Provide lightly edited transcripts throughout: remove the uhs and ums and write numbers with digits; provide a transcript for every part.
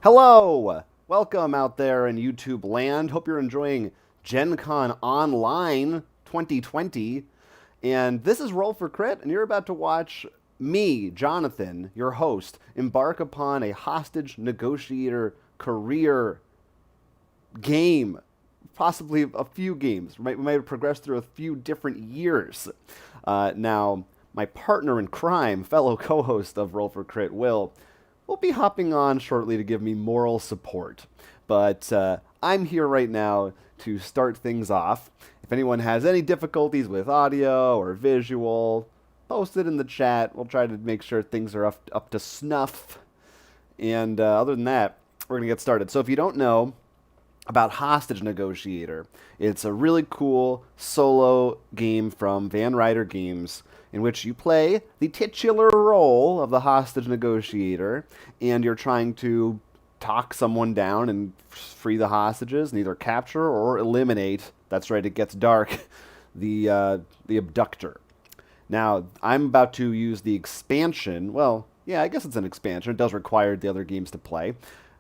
Hello! Welcome out there in YouTube land. Hope you're enjoying Gen Con Online 2020. And this is Roll for Crit, and you're about to watch me, Jonathan, your host, embark upon a hostage negotiator career game. Possibly a few games. We might have progressed through a few different years. Now, my partner in crime, fellow co-host of Roll for Crit, will be hopping on shortly to give me moral support. But I'm here right now to start things off. If anyone has any difficulties with audio or visual, post it in the chat. We'll try to make sure things are up to snuff. And other than that, we're going to get started. So if you don't know about Hostage Negotiator, it's a really cool solo game from Van Ryder Games in which you play the titular role of the hostage negotiator, and you're trying to talk someone down and free the hostages and either capture or eliminate. That's right, it gets dark. The abductor. Now, I'm about to use the expansion. Well, yeah, I guess it's an expansion. It does require the other games to play.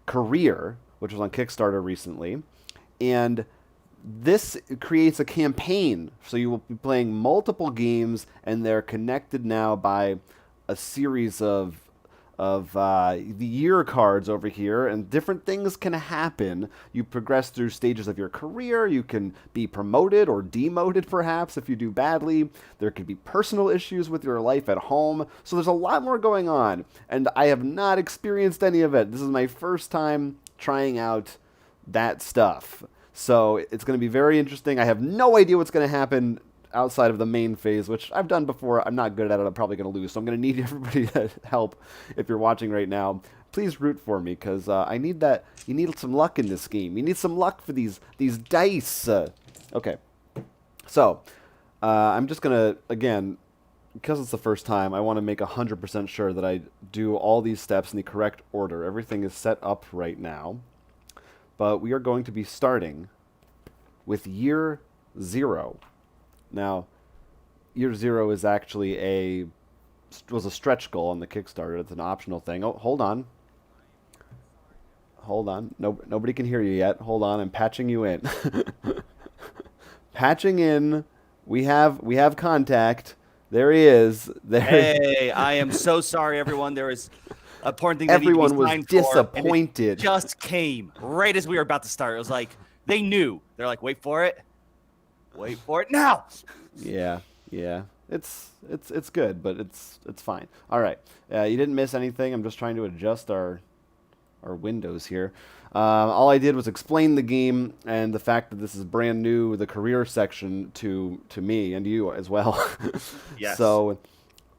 Career, which was on Kickstarter recently, and this creates a campaign. So you will be playing multiple games, and they're connected now by a series of the year cards over here, and different things can happen. You progress through stages of your career. You can be promoted or demoted, perhaps, if you do badly. There could be personal issues with your life at home. So there's a lot more going on, and I have not experienced any of it. This is my first time trying out that stuff. So it's going to be very interesting. I have no idea what's going to happen outside of the main phase, which I've done before. I'm not good at it. I'm probably going to lose. So I'm going to need everybody to help if you're watching right now. Please root for me, because I need that. You need some luck in this game. You need some luck for these dice. Okay. So I'm just going to, again, because it's the first time, I want to make 100% sure that I do all these steps in the correct order. Everything is set up right now. But we are going to be starting with year 0. Now, year 0 is actually was a stretch goal on the Kickstarter. It's an optional thing. Oh, hold on. Hold on. No, nobody can hear you yet. Hold on. I'm patching you in. Patching in. We have contact. There he is. Hey, I am so sorry, everyone. There is important thing that everyone was disappointed. Just came right as we were about to start. It was like they knew. They're like, wait for it now. Yeah. It's good, but it's fine. All right. You didn't miss anything. I'm just trying to adjust our windows here. All I did was explain the game and the fact that this is brand new, the career section to me and you as well. Yes. So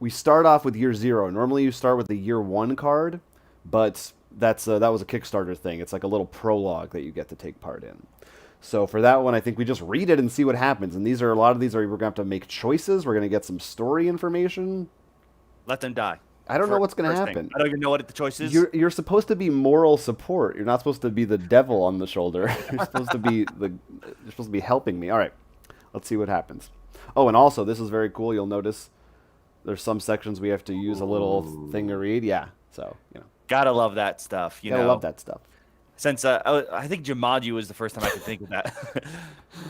we start off with year 0. Normally you start with the year 1 card, but that was a Kickstarter thing. It's like a little prologue that you get to take part in. So for that one, I think we just read it and see what happens. And a lot of these are we're going to have to make choices. We're going to get some story information. Let them die. I don't know what's going to happen. Thing. I don't even know what the choice is. You're supposed to be moral support. You're not supposed to be the devil on the shoulder. You're supposed to be helping me. All right, let's see what happens. Oh, and also this is very cool. You'll notice there's some sections we have to use a little thing to read. Yeah, so gotta love that stuff. Gotta love that stuff. Since I think Jumanji was the first time I could think of that.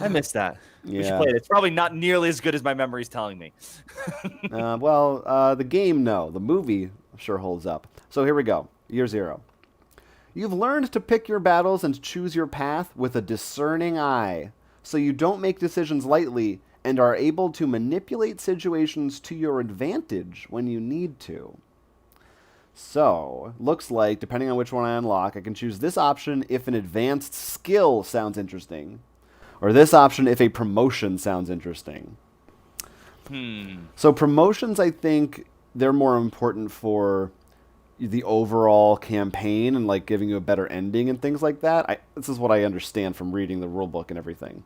I missed that. Yeah. We should play it. It's probably not nearly as good as my memory's telling me. The game, no. The movie sure holds up. So here we go. Year 0. You've learned to pick your battles and choose your path with a discerning eye, so you don't make decisions lightly and are able to manipulate situations to your advantage when you need to. So, looks like, depending on which one I unlock, I can choose this option if an advanced skill sounds interesting, or this option if a promotion sounds interesting. So promotions, I think, they're more important for the overall campaign and like giving you a better ending and things like that. This is what I understand from reading the rulebook and everything.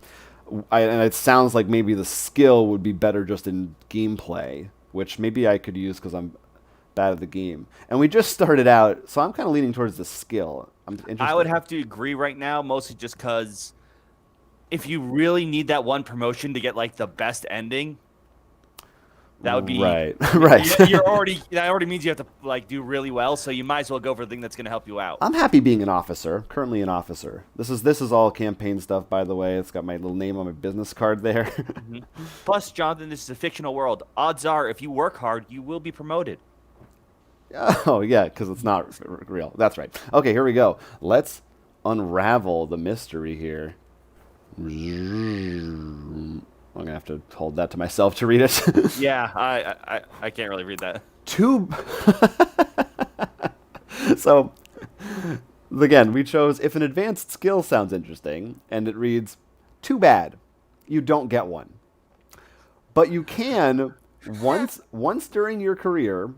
And it sounds like maybe the skill would be better just in gameplay, which maybe I could use because I'm bad at the game. And we just started out, so I'm kind of leaning towards the skill. I would have to agree right now, mostly just because if you really need that one promotion to get like the best ending, That would be right. Right. that already means you have to like do really well, so you might as well go for the thing that's going to help you out. I'm happy being an officer. Currently an officer. This is all campaign stuff, by the way. It's got my little name on my business card there. Mhm. Plus, Jonathan, this is a fictional world. Odds are, if you work hard, you will be promoted. Oh yeah, because it's not real. That's right. Okay, here we go. Let's unravel the mystery here. I'm gonna have to hold that to myself to read it. Yeah, I can't really read that. Two. So, again, we chose if an advanced skill sounds interesting, and it reads, "Too bad, you don't get one, but you can once during your career,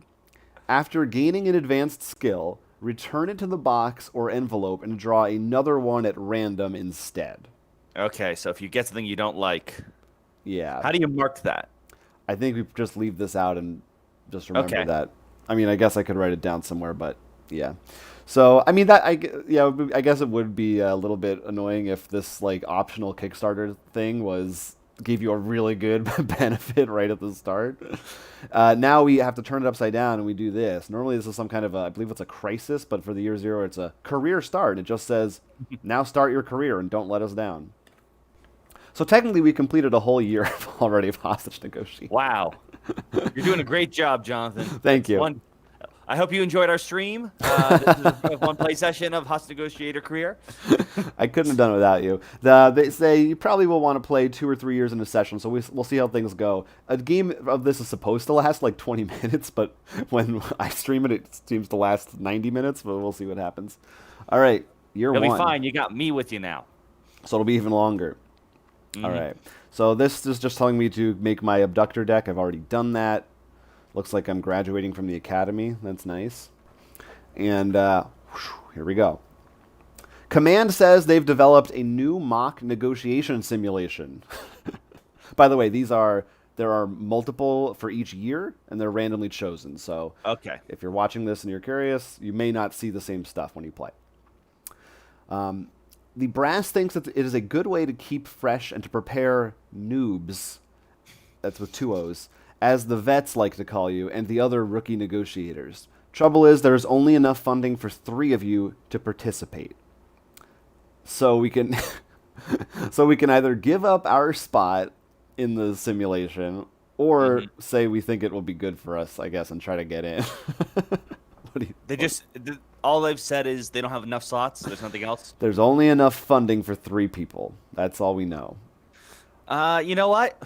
after gaining an advanced skill, return it to the box or envelope and draw another one at random instead." Okay, so if you get something you don't like, Yeah. how do you mark that? I think we just leave this out and just remember Okay. that. I mean, I guess I could write it down somewhere, but yeah. So, I mean, I guess it would be a little bit annoying if this like optional Kickstarter thing gave you a really good benefit right at the start. Now we have to turn it upside down and we do this. Normally, this is some kind of I believe it's a crisis, but for the year zero, it's a career start. It just says, "Now start your career and don't let us down." So technically, we completed a whole year already of Hostage Negotiator. Wow, you're doing a great job, Jonathan. Thank you. I hope you enjoyed our stream. This is a one play session of Hostage Negotiator career. I couldn't have done it without you. They say you probably will want to play 2 or 3 years in a session, so we'll see how things go. A game of this is supposed to last like 20 minutes, but when I stream it, it seems to last 90 minutes, but we'll see what happens. All right, year You'll one. be fine. You got me with you now. So it'll be even longer. All right. So this is just telling me to make my abductor deck. I've already done that. Looks like I'm graduating from the academy. That's nice. And here we go. Command says they've developed a new mock negotiation simulation. By the way, there are multiple for each year, and they're randomly chosen. So Okay. if you're watching this and you're curious, you may not see the same stuff when you play. The brass thinks that it is a good way to keep fresh and to prepare noobs, that's with 2 O's, as the vets like to call you, and the other rookie negotiators. Trouble is, there is only enough funding for 3 of you to participate. So we can, so we can either give up our spot in the simulation, or say we think it will be good for us, I guess, and try to get in. What do you, All they've said is they don't have enough slots. There's nothing else. There's only enough funding for 3 people. That's all we know. You know what?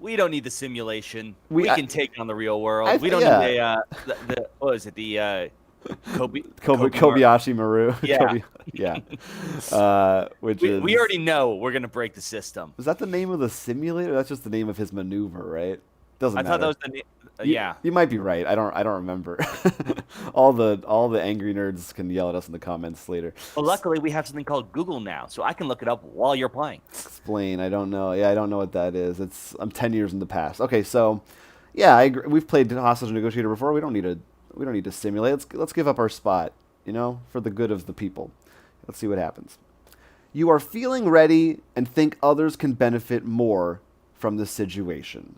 We don't need the simulation. We can take on the real world. We don't need the what is it? The Kobayashi Maru. Yeah. We already know we're gonna break the system. Is that the name of the simulator? That's just the name of his maneuver, right? Doesn't matter. I thought that was the name. Yeah. You might be right. I don't remember. all the angry nerds can yell at us in the comments later. Well, luckily we have something called Google now, so I can look it up while you're playing. Explain. I don't know. Yeah, I don't know what that is. I'm 10 years in the past. Okay, so yeah, I agree. We've played Hostage Negotiator before. We don't need to simulate. Let's give up our spot, for the good of the people. Let's see what happens. You are feeling ready and think others can benefit more from this situation.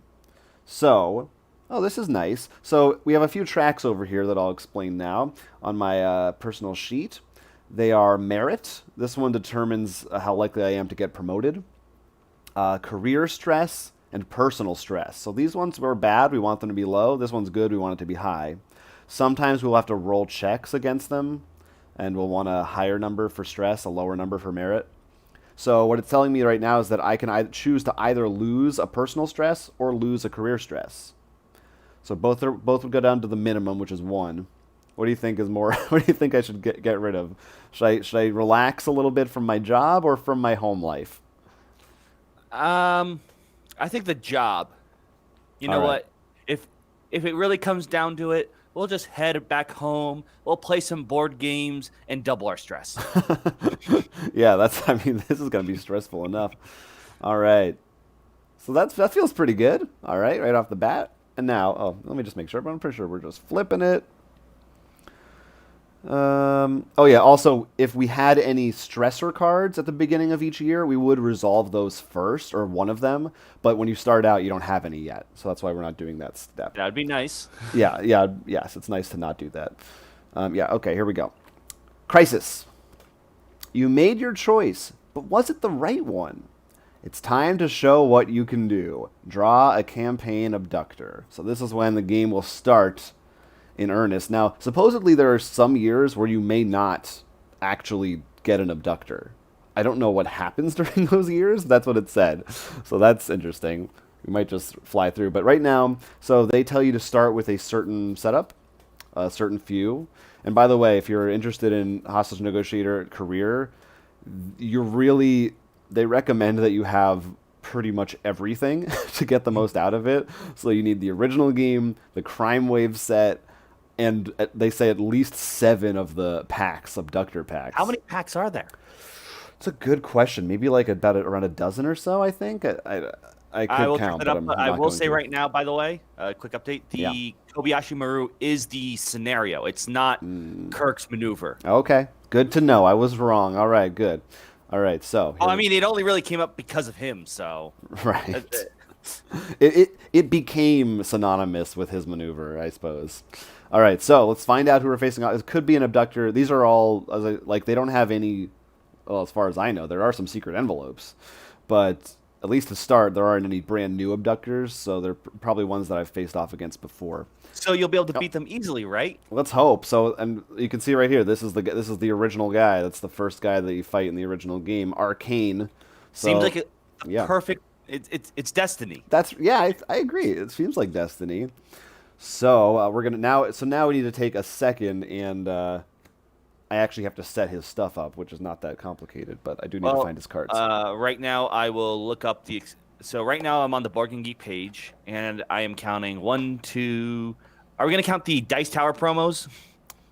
So, this is nice. So we have a few tracks over here that I'll explain now on my personal sheet. They are merit. This one determines how likely I am to get promoted. Career stress and personal stress. So these ones were bad. We want them to be low. This one's good. We want it to be high. Sometimes we'll have to roll checks against them, and we'll want a higher number for stress, a lower number for merit. So what it's telling me right now is that I can choose to either lose a personal stress or lose a career stress. So both would go down to the minimum, which is 1. What do you think is more? What do you think I should get rid of? Should I relax a little bit from my job or from my home life? I think the job. You know what? If it really comes down to it, we'll just head back home. We'll play some board games and double our stress. Yeah, this is going to be stressful enough. All right. So that feels pretty good. All right off the bat. And now, let me just make sure, but I'm pretty sure we're just flipping it. Oh yeah. Also, if we had any stressor cards at the beginning of each year, we would resolve those first, or one of them. But when you start out, you don't have any yet, so that's why we're not doing that step. That'd be nice. Yeah, yeah, yes. It's nice to not do that. Yeah. Okay. Here we go. Crisis. You made your choice, but was it the right one? It's time to show what you can do. Draw a campaign abductor. So this is when the game will start in earnest. Now, supposedly there are some years where you may not actually get an abductor. I don't know what happens during those years. That's what it said. So that's interesting. We might just fly through. But right now, so they tell you to start with a certain setup, a certain few. And by the way, if you're interested in Hostage Negotiator career, you're really, they recommend that you have pretty much everything to get the most out of it. So you need the original game, the Crime Wave set, and they say at least 7 of the packs, abductor packs. How many packs are there? It's a good question. Maybe like about around a dozen or so, I think. I could will count, check that but up. I'm I not will going say to. right now, by the way, quick update: Yeah. the Kobayashi Maru is the scenario. It's not Kirk's maneuver. Okay. Good to know. I was wrong. All right, good. All right, so Oh, I here- mean, it only really came up because of him. So right. It became synonymous with his maneuver, I suppose. All right, so let's find out who we're facing. It could be an abductor. These are all like they don't have any. Well, as far as I know, there are some secret envelopes, but at least to start, there aren't any brand new abductors. So they're probably ones that I've faced off against before. so you'll be able to beat them easily, right? Let's hope. So, and you can see right here, this is the original guy. That's the first guy that you fight in the original game, Arcane. So, Seems like a yeah. perfect. It's destiny. That's yeah, I agree. It seems like destiny. So we're gonna now. So now we need to take a second, and I actually have to set his stuff up, which is not that complicated, but I do need to find his cards. Right now, I will look up the. So right now, I'm on the Board Game Geek page, and I am counting 1, 2. Are we gonna count the Dice Tower promos?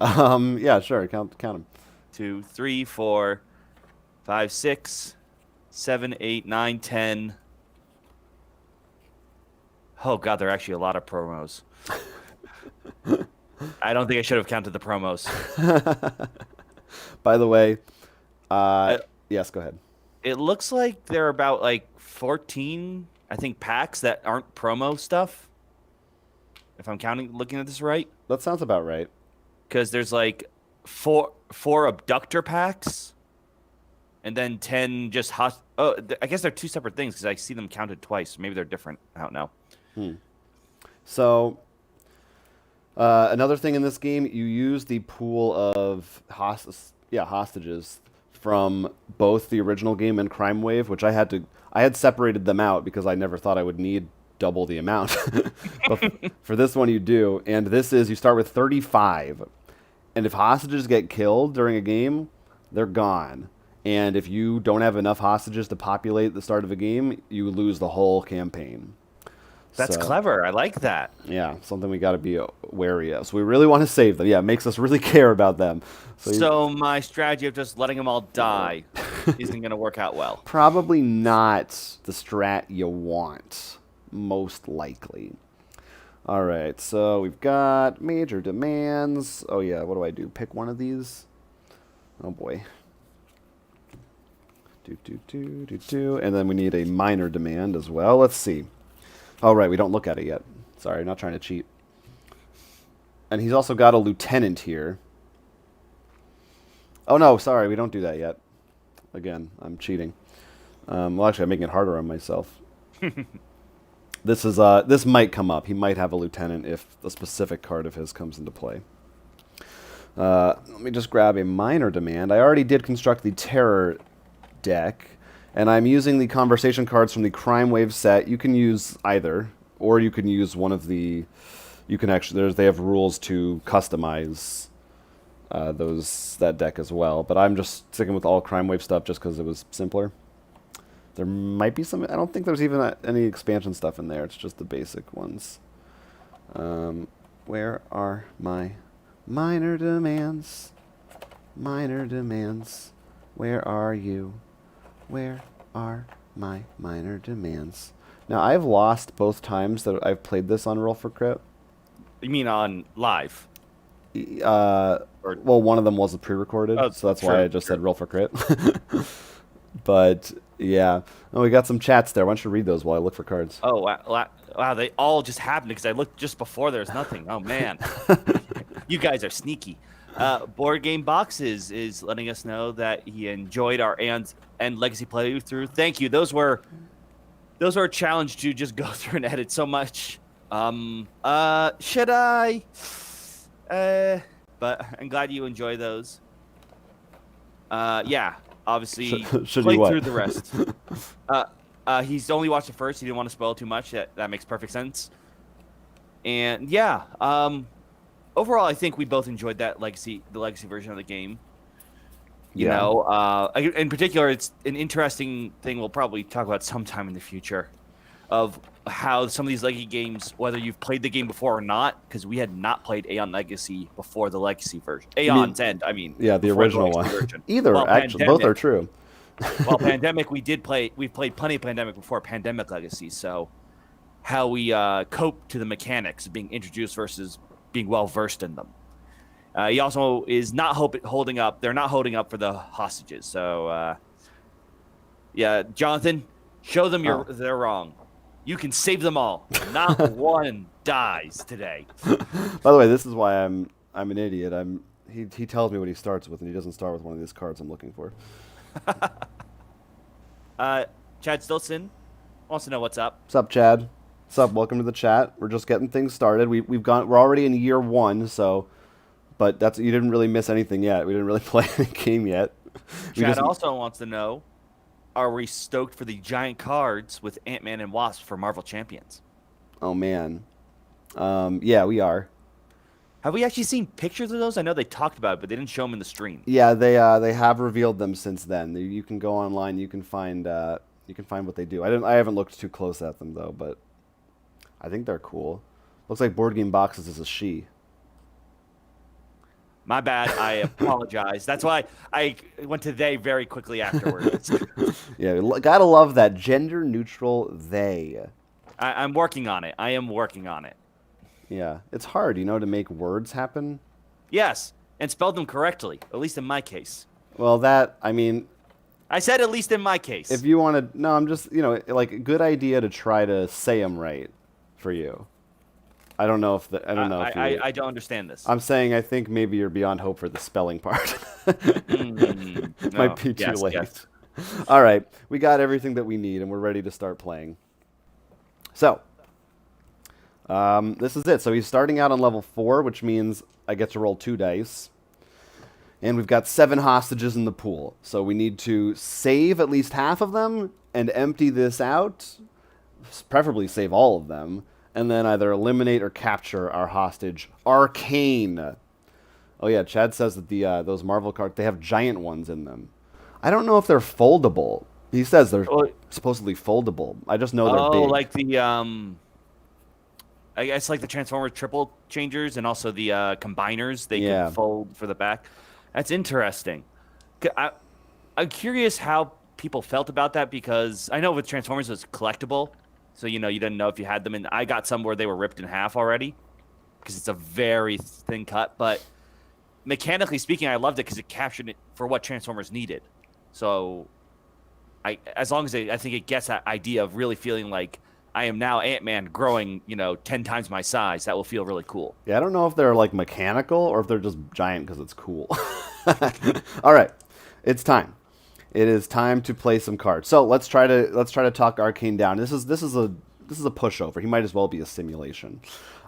Yeah, sure. Count them. 2, 3, 4, 5, 6, 7, 8, 9, 10. Oh god, there are actually a lot of promos. I don't think I should have counted the promos. By the way, yes, go ahead. It looks like there are about like 14, I think, packs that aren't promo stuff. If I'm looking at this right, That sounds about right. because there's like four abductor packs, and then 10 just I guess they're 2 separate things because I see them counted twice. Maybe they're different. I don't know. So, another thing in this game, you use the pool of hostages from both the original game and Crime Wave, which I had separated them out because I never thought I would need double the amount. But for this one, you do, and you start with 35, and if hostages get killed during a game, they're gone. And if you don't have enough hostages to populate the start of a game, you lose the whole campaign. That's So, clever. I like that. yeah, something we got to be wary of. So we really want to save them. Yeah, it makes us really care about them. So my strategy of just letting them all die isn't going to work out well. Probably not the strat you want, most likely. All right, so we've got major demands. Oh yeah, what do I do? Pick one of these? Oh boy. And then we need a minor demand as well. Let's see. Oh, right, we don't look at it yet. Sorry, not trying to cheat. And he's also got a lieutenant here. Oh, no, sorry, we don't do that yet. Again, I'm cheating. Well, actually, I'm making it harder on myself. This might come up. He might have a lieutenant if a specific card of his comes into play. Let me just grab a minor demand. I already did construct the terror deck, and I'm using the conversation cards from the Crime Wave set. You can use either, or you can use one of the. You can actually. They have rules to customize that deck as well. But I'm just sticking with all Crime Wave stuff just because it was simpler. There might be some. I don't think there's even any expansion stuff in there. It's just the basic ones. Where are my minor demands? Minor demands. Where are you? Where are my minor demands? Now, I've lost both times that I've played this on Roll for Crit. You mean on live? Well, one of them was pre-recorded, so that's why I just said roll for crit. But yeah, oh, we got some chats there. Why don't you read those while I look for cards? Oh wow! They all just happened because I looked just before. There's nothing. Oh man, you guys are sneaky. Board Game Boxes is letting us know that he enjoyed our and Legacy playthrough. Thank you. Those were a challenge to just go through and edit so much. Should I? But I'm glad you enjoy those. Yeah, obviously should play you what? through the rest. He's only watched the first. He didn't want to spoil too much. That makes perfect sense. And yeah, overall, I think we both enjoyed the legacy version of the game. You know, in particular, it's an interesting thing we'll probably talk about sometime in the future, of how some of these Legacy games, whether you've played the game before or not, because we had not played Aeon Legacy before the Legacy version. Aeon's End, I mean. Yeah, the original one. Either, actually, both are true. Well, Pandemic, we've played plenty of Pandemic before Pandemic Legacy, so how we cope to the mechanics of being introduced versus being well versed in them. He also is not holding up. They're not holding up for the hostages. So, yeah, Jonathan, show them they're wrong. You can save them all. Not one dies today. By the way, this is why I'm an idiot. He tells me what he starts with, and he doesn't start with one of these cards I'm looking for. Chad Stilson wants to know what's up. What's up, Chad? What's up? Welcome to the chat. We're just getting things started. We're already in year 1, so. But you didn't really miss anything yet. We didn't really play any game yet. Chad also wants to know, are we stoked for the giant cards with Ant-Man and Wasp for Marvel Champions? Oh, man. Yeah, we are. Have we actually seen pictures of those? I know they talked about it, but they didn't show them in the stream. Yeah, they have revealed them since then. You can go online. You can find what they do. I haven't looked too close at them, though, but I think they're cool. Looks like Board Game Boxes is a she. My bad. I apologize. That's why I went to they very quickly afterwards. Yeah, gotta love that gender-neutral they. I'm working on it. I am working on it. Yeah, it's hard, to make words happen. Yes, and spell them correctly, at least in my case. Well, I said at least in my case. If you want to... No, I'm just, like, a good idea to try to say them right for you. I don't know if I don't understand this. I'm saying I think maybe you're beyond hope for the spelling part. Might be too late. Yes. All right, we got everything that we need, and we're ready to start playing. So, this is it. So he's starting out on level 4, which means I get to roll 2 dice. And we've got 7 hostages in the pool. So we need to save at least half of them and empty this out, preferably save all of them, and then either eliminate or capture our hostage, Arcane. Oh yeah, Chad says that those Marvel cards, they have giant ones in them. I don't know if they're foldable. He says they're supposedly foldable. I just know they're big. Oh, like the I guess like the Transformers triple changers and also the combiners. They can fold for the back. That's interesting. I'm curious how people felt about that, because I know with Transformers it was collectible. So, you didn't know if you had them. And I got some where they were ripped in half already because it's a very thin cut. But mechanically speaking, I loved it because it captured it for what Transformers needed. So, as long as I think it gets that idea of really feeling like I am now Ant-Man growing, 10 times my size, that will feel really cool. Yeah, I don't know if they're like mechanical or if they're just giant because it's cool. All right, it's time. It is time to play some cards. So let's try to talk Arcane down. This is a pushover. He might as well be a simulation.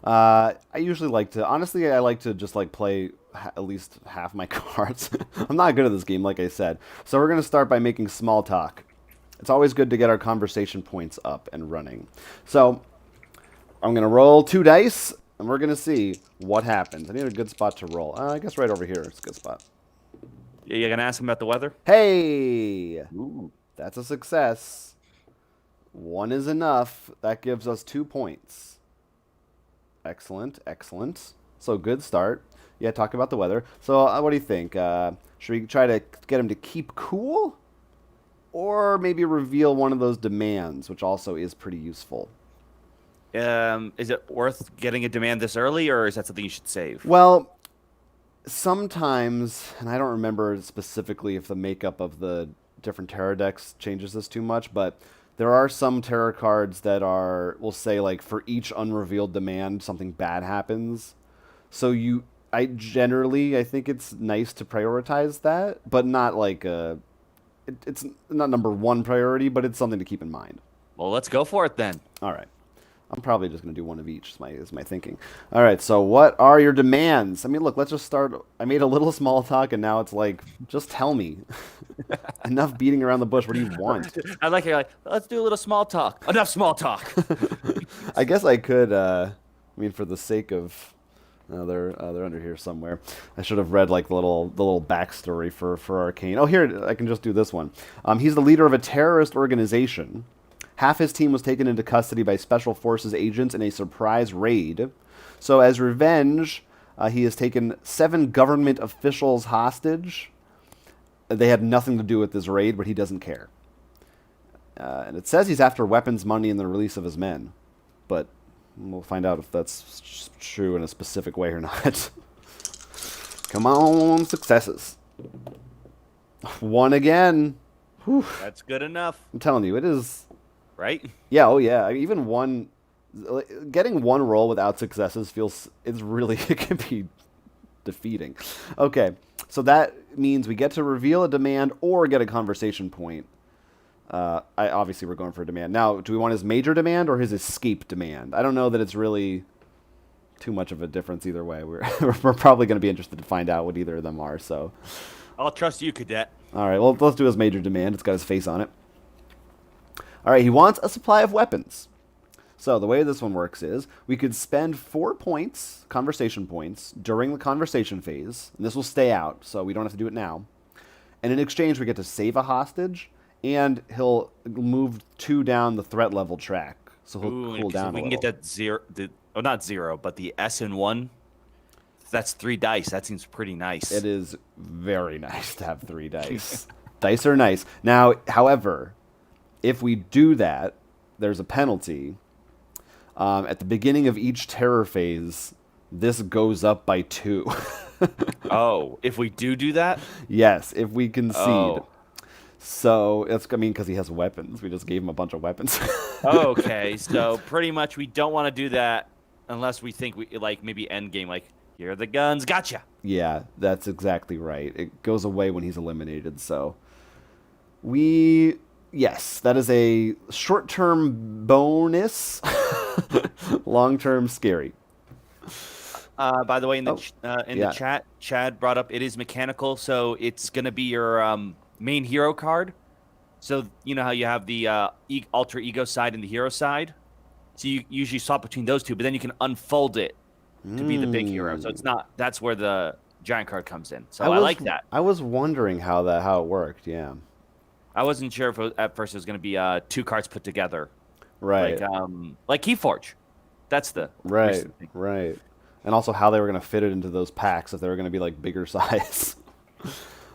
I usually like to just like play at least half my cards. I'm not good at this game, like I said. So we're gonna start by making small talk. It's always good to get our conversation points up and running. So I'm gonna roll 2 dice, and we're gonna see what happens. I need a good spot to roll. I guess right over here is a good spot. You're going to ask him about the weather? Hey! Ooh. That's a success. 1 is enough. That gives us 2 points. Excellent, excellent. So good start. Yeah, talk about the weather. So what do you think? Should we try to get him to keep cool? Or maybe reveal one of those demands, which also is pretty useful. Is it worth getting a demand this early, or is that something you should save? Well, sometimes, and I don't remember specifically if the makeup of the different tarot decks changes this too much, but there are some tarot cards that are, we'll say, like for each unrevealed demand, something bad happens. So I think it's nice to prioritize that, but not like it's not number one priority, but it's something to keep in mind. Well, let's go for it then. All right. I'm probably just going to do one of each, is my thinking. All right, so what are your demands? I mean, look, let's just start. I made a little small talk, and now it's like, just tell me. Enough beating around the bush. What do you want? I like it. Like, let's do a little small talk. Enough small talk. I guess I could, I mean, for the sake of. They're under here somewhere. I should have read like the little backstory for Arcane. Oh, here I can just do this one. He's the leader of a terrorist organization. Half his team was taken into custody by special forces agents in a surprise raid. So as revenge, he has taken 7 government officials hostage. They had nothing to do with this raid, but he doesn't care. And it says he's after weapons, money, and the release of his men. But we'll find out if that's true in a specific way or not. Come on, successes. 1 again. Whew. That's good enough, I'm telling you, it is. right? Yeah, oh yeah. Even getting 1 roll without successes it's really, it can be defeating. Okay, so that means we get to reveal a demand or get a conversation point. Obviously we're going for a demand. Now, do we want his major demand or his escape demand? I don't know that it's really too much of a difference either way. We're we're probably going to be interested to find out what either of them are. So, I'll trust you, cadet. all right, well, let's do his major demand. It's got his face on it. All right, he wants a supply of weapons. So the way this one works is we could spend 4 points, conversation points, during the conversation phase, and this will stay out, so we don't have to do it now. And in exchange, we get to save a hostage, and he'll move 2 down the threat level track, so he'll cool down a we little. can get that zero. Not zero, but the S in 1. That's 3 dice. That seems pretty nice. It is very nice to have 3 dice. Dice are nice. Now, however, if we do that, there's a penalty. At the beginning of each terror phase, this goes up by 2. Oh, if we do that? Yes, if we concede. Oh. So, because he has weapons. We just gave him a bunch of weapons. Okay, so pretty much we don't want to do that unless we think we like maybe end game, like here are the guns, gotcha. Yeah, that's exactly right. It goes away when he's eliminated. So, yes, that is a short-term bonus, long-term scary. By the way, in the yeah. the chat, Chad brought up it is mechanical, so it's gonna be your main hero card. So you know how you have the alter ego side and the hero side. So you usually swap between those two, but then you can unfold it to be the big hero. So it's not. That's where the giant card comes in. So I like that. I was wondering how it worked. Yeah. I wasn't sure if at first it was going to be 2 cards put together, Right. like Keyforge. That's the Right. Right. And also how they were going to fit it into those packs if they were going to be like bigger size.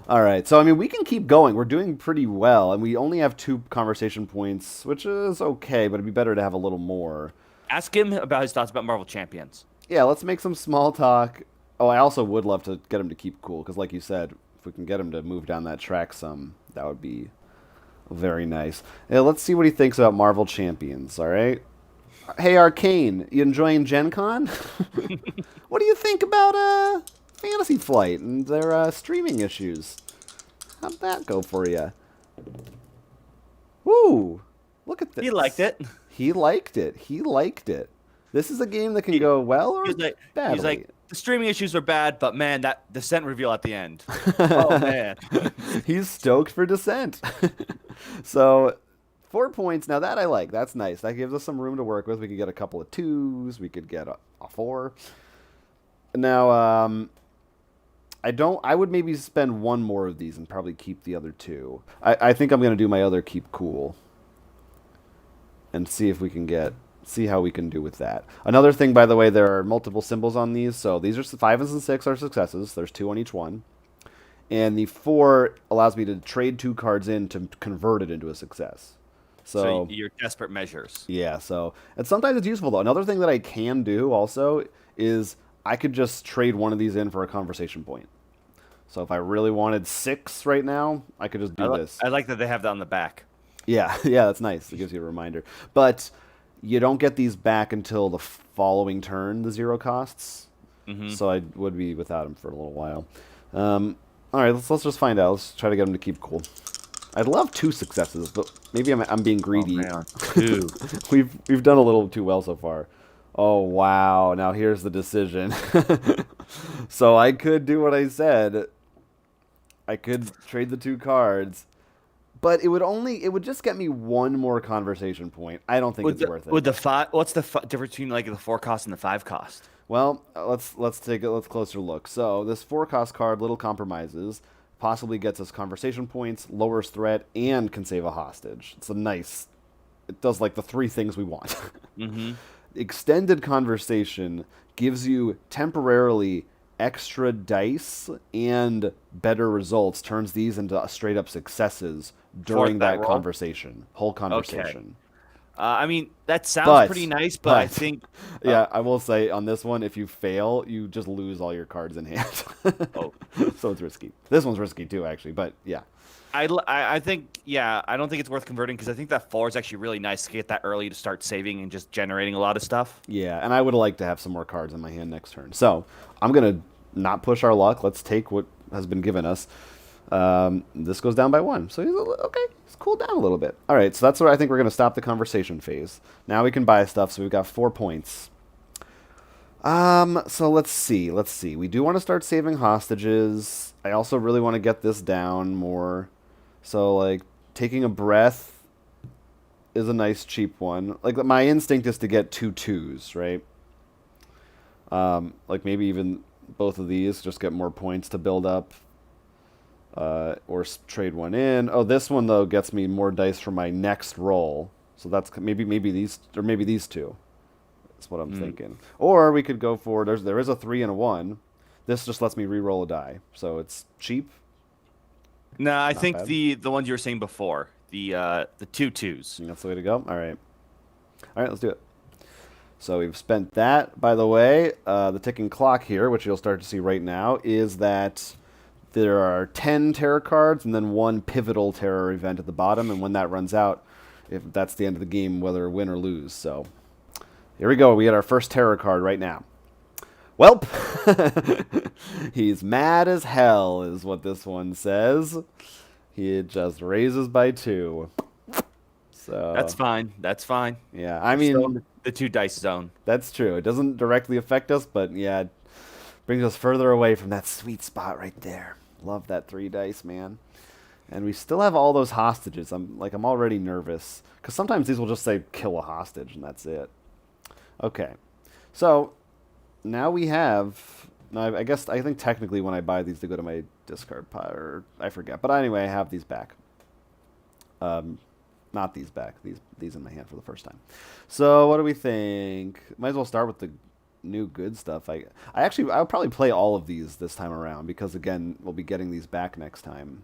All right. So I mean, we can keep going. We're doing pretty well, and we only have 2 conversation points, which is okay, but it'd be better to have a little more. Ask him about his thoughts about Marvel Champions. Yeah, let's make some small talk. Oh, I also would love to get him to keep cool, because like you said, if we can get him to move down that track some, that would be very nice. Yeah, let's see what he thinks about Marvel Champions, all right? Hey, Arcane, you enjoying Gen Con? What do you think about Fantasy Flight and their streaming issues? How'd that go for you? Woo! Look at this. He liked it. He liked it. He liked it. This is a game that can go well or badly. He's like, the streaming issues are bad, but man, that Descent reveal at the end. Oh, man. He's stoked for Descent. So, 4 points. Now, that I like. That's nice. That gives us some room to work with. We could get a couple of 2s. We could get a 4. Now, I would maybe spend 1 more of these and probably keep the other 2. I think I'm going to do my other keep cool and see if we can see how we can do with that. Another thing, by the way, there are multiple symbols on these. So these are 5s and 6 are successes. There's 2 on each one. And the 4 allows me to trade 2 cards in to convert it into a success. So your desperate measures. Yeah, and sometimes it's useful, though. Another thing that I can do also is I could just trade one of these in for a conversation point. So if I really wanted 6 right now, I could just do this. I like that they have that on the back. Yeah, yeah, that's nice. It gives you a reminder. But you don't get these back until the following turn, the 0 costs. So I would be without them for a little while. All right, let's just find out. Let's try to get them to keep cool. I'd love 2 successes, but maybe I'm being greedy. Oh, man. 2. We've done a little too well so far. Oh wow! Now here's the decision. So I could do what I said. I could trade the 2 cards, but it would just get me 1 more conversation point. I don't think it's worth it. With the 5, what's the difference between like the 4 cost and the 5 cost? Well, let's take a closer look. So this 4 cost card, Little Compromises, possibly gets us conversation points, lowers threat, and can save a hostage. It's a nice. It does like the 3 things we want. Extended Conversation gives you temporarily extra dice and better results. Turns these into straight up successes during that conversation, whole conversation. I mean, that sounds pretty nice, but I think... yeah, I will say, on this one, if you fail, you just lose all your cards in hand. So it's risky. This one's risky, too, actually, but yeah. I think, yeah, I don't think it's worth converting, because I think that 4 is actually really nice to get that early to start saving and just generating a lot of stuff. Yeah, and I would like to have some more cards in my hand next turn. So, I'm going to not push our luck. Let's take what has been given us. This goes down by 1. So, he's cooled down a little bit. All right, so that's where I think we're going to stop the conversation phase. Now we can buy stuff, so we've got 4 points. So let's see. We do want to start saving hostages. I also really want to get this down more. So, like, taking a breath is a nice cheap one. Like, my instinct is to get 2 2s, right? Like, maybe even both of these, just get more points to build up. Or trade 1 in. Oh, this one, though, gets me more dice for my next roll. So that's maybe these, or maybe these 2. That's what I'm thinking. Or we could go for, there is a 3 and a 1. This just lets me re-roll a die. So it's cheap. No, I think the ones you were saying before, the 2 2s. That's the way to go? All right, let's do it. So we've spent that. By the way, the ticking clock here, which you'll start to see right now, is that there are 10 terror cards and then 1 pivotal terror event at the bottom. And when that runs out, if that's the end of the game, whether win or lose. So here we go. We get our first terror card right now. Welp. He's mad as hell is what this one says. He just raises by 2. So that's fine. Yeah, I mean, still the 2 dice zone. That's true. It doesn't directly affect us, but yeah, it brings us further away from that sweet spot right there. Love that 3 dice, man. And we still have all those hostages. I'm already nervous because sometimes these will just say kill a hostage and that's it. Okay, so now we have. Now I think technically when I buy these, they go to my discard pile, or I forget. But anyway, I have these back. Not these back. These in my hand for the first time. So what do we think? Might as well start with the new good stuff. I'll probably play all of these this time around because again we'll be getting these back next time.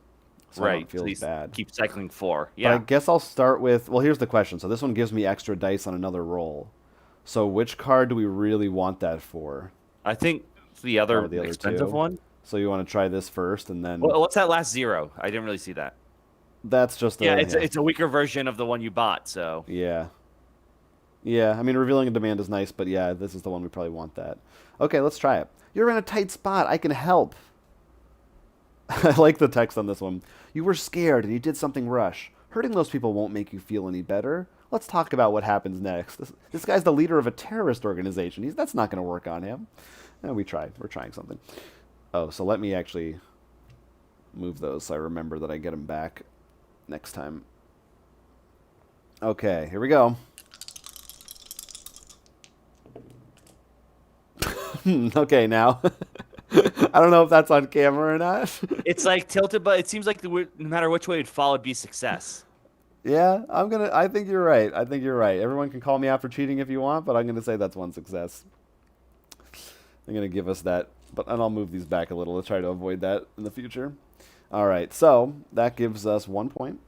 So right. I don't feel as bad. Keep cycling 4. Yeah. But I guess I'll start with. Well, here's the question. So this one gives me extra dice on another roll. So which card do we really want that for? I think the other expensive 2. one. So you want to try this first, and then. Well, what's that last 0? I didn't really see that. That's just it's a weaker version of the one you bought. So yeah. I mean, revealing a demand is nice, but yeah, this is the one we probably want that. Okay, let's try it. You're in a tight spot. I can help. I like the text on this one. You were scared and you did something rush. Hurting those people won't make you feel any better. Let's talk about what happens next. This guy's the leader of a terrorist organization. That's not going to work on him. No, we tried. We're trying something. Oh, so let me actually move those so I remember that I get them back next time. Okay, here we go. Okay, now. I don't know if that's on camera or not. It's like tilted, but it seems like no matter which way it'd fall, it'd be success. Yeah, I think you're right. Everyone can call me out for cheating if you want, but I'm gonna say that's one success. I'm gonna give us that, and I'll move these back a little to try to avoid that in the future. All right, so that gives us 1 point,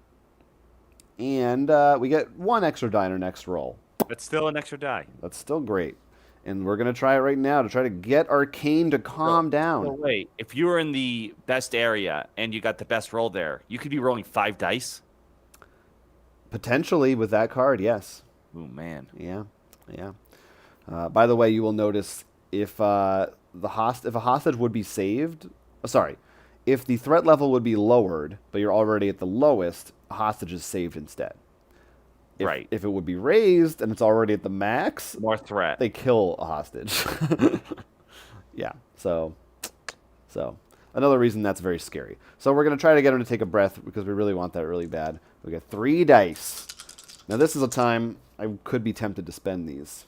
and we get 1 extra die in our next roll. That's still an extra die. That's still great. And we're going to try it right now to try to get Arcane to calm down. So wait, if you were in the best area and you got the best roll there, you could be rolling 5 dice? Potentially with that card, yes. Oh, man. Yeah, yeah. By the way, you will notice if if a hostage would be saved, sorry, if the threat level would be lowered, but you're already at the lowest, a hostage is saved instead. Right. If it would be raised and it's already at the max, More threat. they kill a hostage. Yeah. So another reason that's very scary. So we're gonna try to get him to take a breath because we really want that really bad. We got 3 dice. Now this is a time I could be tempted to spend these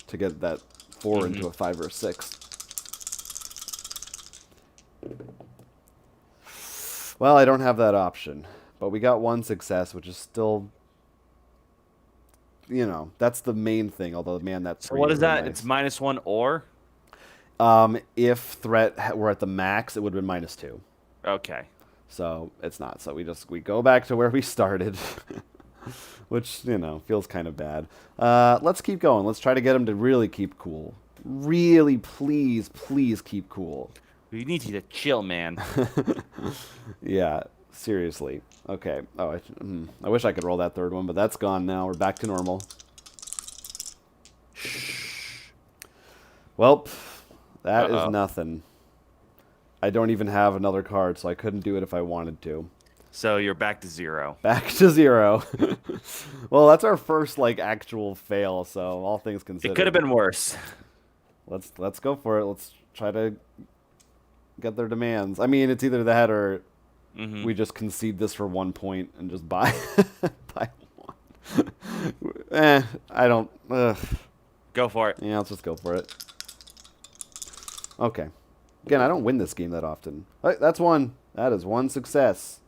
to get that 4 into a 5 or a 6. Well, I don't have that option, but we got 1 success, which is still, you know, that's the main thing. Although, man, that's So what is that? Nice. It's -1 or? If threat were at the max, it would have been -2. Okay. So it's not. So we go back to where we started, which, you know, feels kind of bad. Let's keep going. Let's try to get him to really keep cool. Really, please, please keep cool. We need you to chill, man. Yeah, seriously. Okay. Oh, I wish I could roll that 3rd one, but that's gone now. We're back to normal. Well, that is nothing. I don't even have another card, so I couldn't do it if I wanted to. So you're back to 0. Back to 0. Well, that's our first like actual fail, so all things considered. It could have been worse. Let's go for it. Let's try to get their demands. I mean, it's either that or we just concede this for 1 point and just buy buy 1. I don't. Go for it. Yeah, let's just go for it. Okay. Again, I don't win this game that often. That's 1. That is 1 success.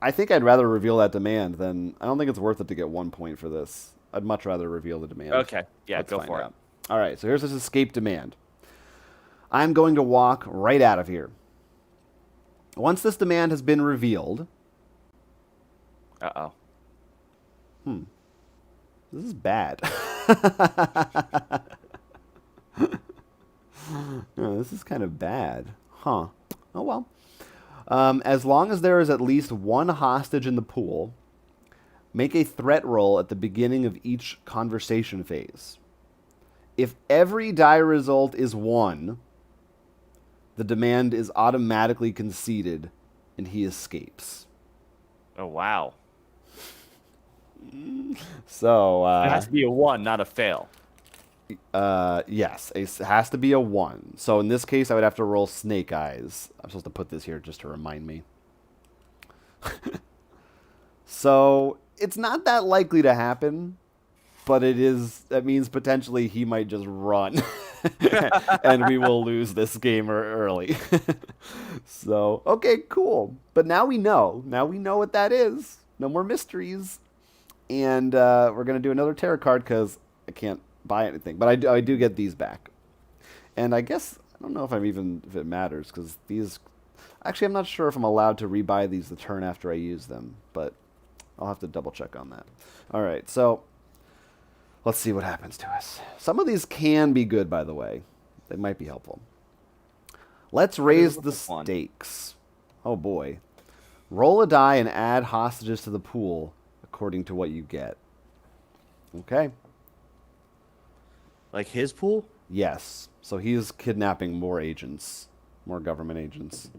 I think I'd rather reveal that demand than... I don't think it's worth it to get 1 point for this. I'd much rather reveal the demand. Okay. Yeah, Let's go find for out. it. All right, so here's this escape demand. I'm going to walk right out of here. Once this demand has been revealed... Uh-oh. This is bad. No, this is kind of bad. Huh. Oh, well. As long as there is at least 1 hostage in the pool, make a threat roll at the beginning of each conversation phase. If every die result is 1, the demand is automatically conceded and he escapes. Oh, wow. So, it has to be a 1, not a fail. yes, it has to be a 1. So in this case, I would have to roll Snake Eyes. I'm supposed to put this here just to remind me. So it's not that likely to happen, but that means potentially he might just run and we will lose this game early. So, okay, cool. But now we know. Now we know what that is. No more mysteries. And we're going to do another tarot card because I can't buy anything, but I do get these back. And I guess I don't know if if it matters because these actually I'm not sure if I'm allowed to rebuy these the turn after I use them, but I'll have to double check on that. All right, so let's see what happens to us. Some of these can be good, by the way. They might be helpful. Let's raise the stakes. Oh boy. Roll a die and add hostages to the pool according to what you get. Okay. Like his pool? Yes. So he's kidnapping more agents, more government agents.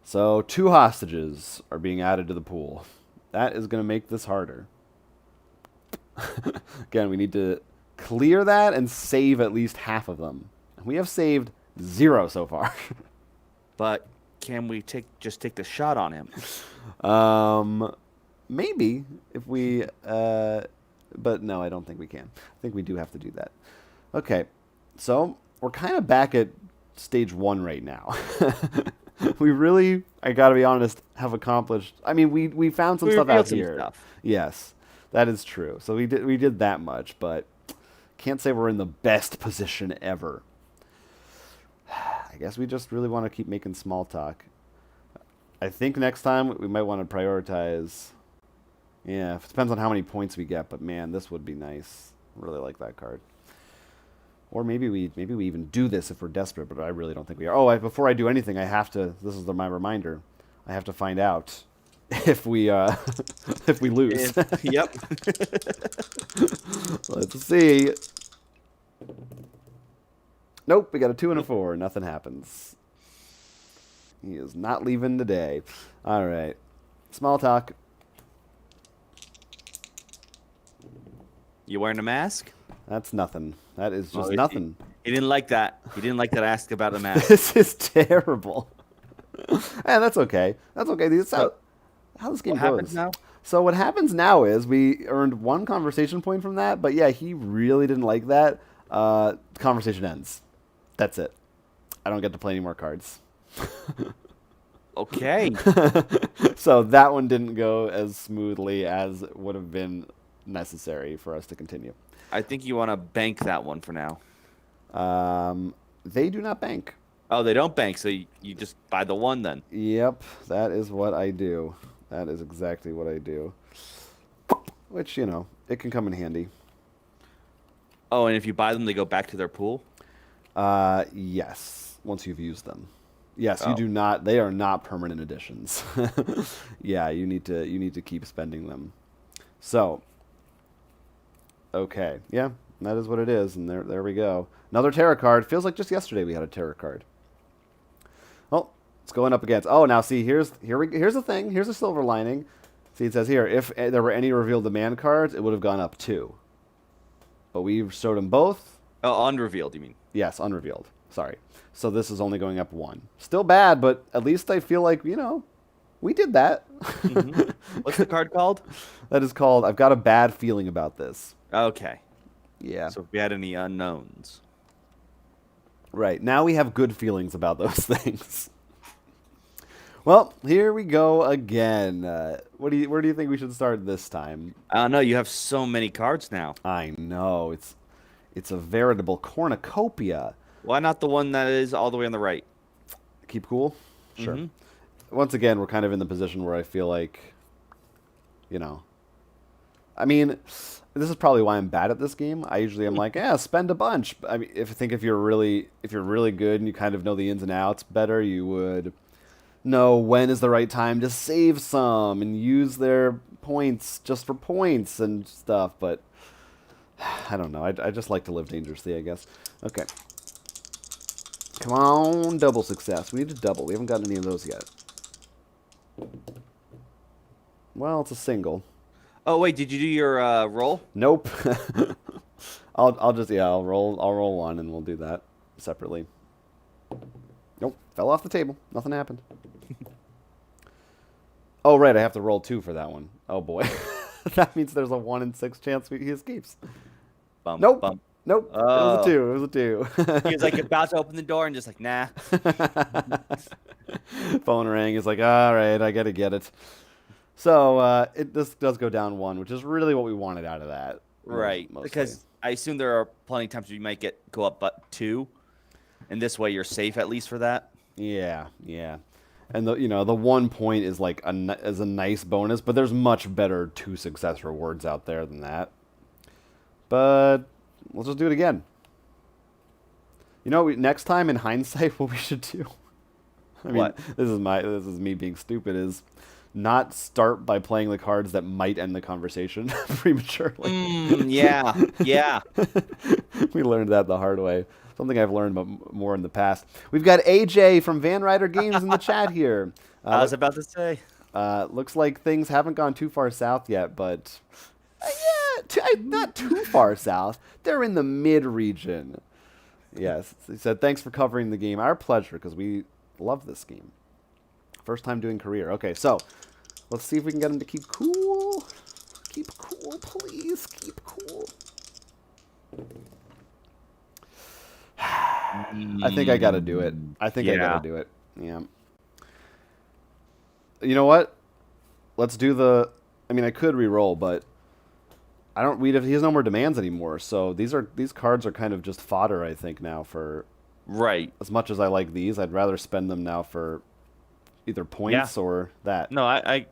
So 2 hostages are being added to the pool. That is going to make this harder. Again, we need to clear that and save at least half of them. We have saved 0 so far. But can we just take the shot on him? Maybe if we... but no, I don't think we can. I think we do have to do that. Okay, so we're kind of back at stage 1 right now. We really, I gotta be honest, have accomplished... I mean, we found some stuff out here. Yes, that is true. So we did that much, but can't say we're in the best position ever. I guess we just really want to keep making small talk. I think next time we might want to prioritize... Yeah, it depends on how many points we get, but man, this would be nice. Really like that card. Or maybe we even do this if we're desperate, but I really don't think we are. Oh, before I do anything, I have to. This is my reminder. I have to find out if we if we lose. Yep. Let's see. Nope, we got a 2 and a 4. Nothing happens. He is not leaving today. All right. Small talk. You wearing a mask? That's nothing. That is just nothing. He didn't like that. He didn't like that I asked about a mask. This is terrible. And that's okay. That's okay. That's how this game What goes. happens now? So what happens now is we earned 1 conversation point from that, but yeah, he really didn't like that. The conversation ends. That's it. I don't get to play any more cards. Okay. So that one didn't go as smoothly as would have been necessary for us to continue. I think you want to bank that one for now. They do not bank. Oh, they don't bank, so you just buy the one then. Yep, that is what I do. That is exactly what I do. Which, you know, it can come in handy. Oh, and if you buy them, they go back to their pool? Yes, once you've used them. Yes, Oh. you do not. They are not permanent additions. Yeah, you need to keep spending them. So, okay, yeah, that is what it is, and there we go. Another tarot card. Feels like just yesterday we had a tarot card. Well, it's going up against. Oh, now see, here's the thing. Here's a silver lining. See, it says here, if there were any revealed demand cards, it would have gone up 2. But we showed them both. Oh, unrevealed, you mean? Yes, unrevealed. Sorry. So this is only going up 1. Still bad, but at least I feel like, you know, we did that. Mm-hmm. What's the card called? That is called, I've got a bad feeling about this. Okay. Yeah. So if we had any unknowns. Right. Now we have good feelings about those things. Well, here we go again. Where do you think we should start this time? I don't know. You have so many cards now. I know. It's a veritable cornucopia. Why not the one that is all the way on the right? Keep cool? Sure. Mm-hmm. Once again, we're kind of in the position where I feel like, you know, I mean, this is probably why I'm bad at this game. I usually am like, yeah, spend a bunch. I mean, if you're really good and you kind of know the ins and outs better, you would know when is the right time to save some and use their points just for points and stuff. But I don't know. I just like to live dangerously, I guess. Okay. Come on, double success. We need to double. We haven't gotten any of those yet. Well, it's a single. Oh wait, did you do your roll? Nope. I'll roll 1 and we'll do that separately. Nope, fell off the table. Nothing happened. Oh right, I have to roll 2 for that one. Oh boy. That means there's a 1 in 6 chance he escapes. Bum, Nope. bum. Nope. Oh. It was a 2. He was like about to open the door and just like, nah. Phone rang. He's like, all right, I gotta get it. So this does go down 1, which is really what we wanted out of that. Right. Mostly. Because I assume there are plenty of times where you might go up but 2. And this way you're safe at least for that. Yeah. And the 1 point is like a nice bonus, but there's much better 2 success rewards out there than that. But let's just do it again. You know, next time in hindsight, what we should do. I mean, What? this is me being stupid. Is not start by playing the cards that might end the conversation prematurely. Yeah. We learned that the hard way. Something I've learned more in the past. We've got AJ from Van Ryder Games in the chat here. I was about to say. Looks like things haven't gone too far south yet, but not too far south. They're in the mid-region. Yes, he said, thanks for covering the game. Our pleasure, because we love this game. First time doing career. Okay, so let's see if we can get him to keep cool. Keep cool, please. Keep cool. I think I got to do it. I got to do it. Yeah. You know what? Let's do the... I mean, I could re-roll, but I don't... He has no more demands anymore, so these cards are kind of just fodder, I think, now for... Right. As much as I like these, I'd rather spend them now for either points or that. No, I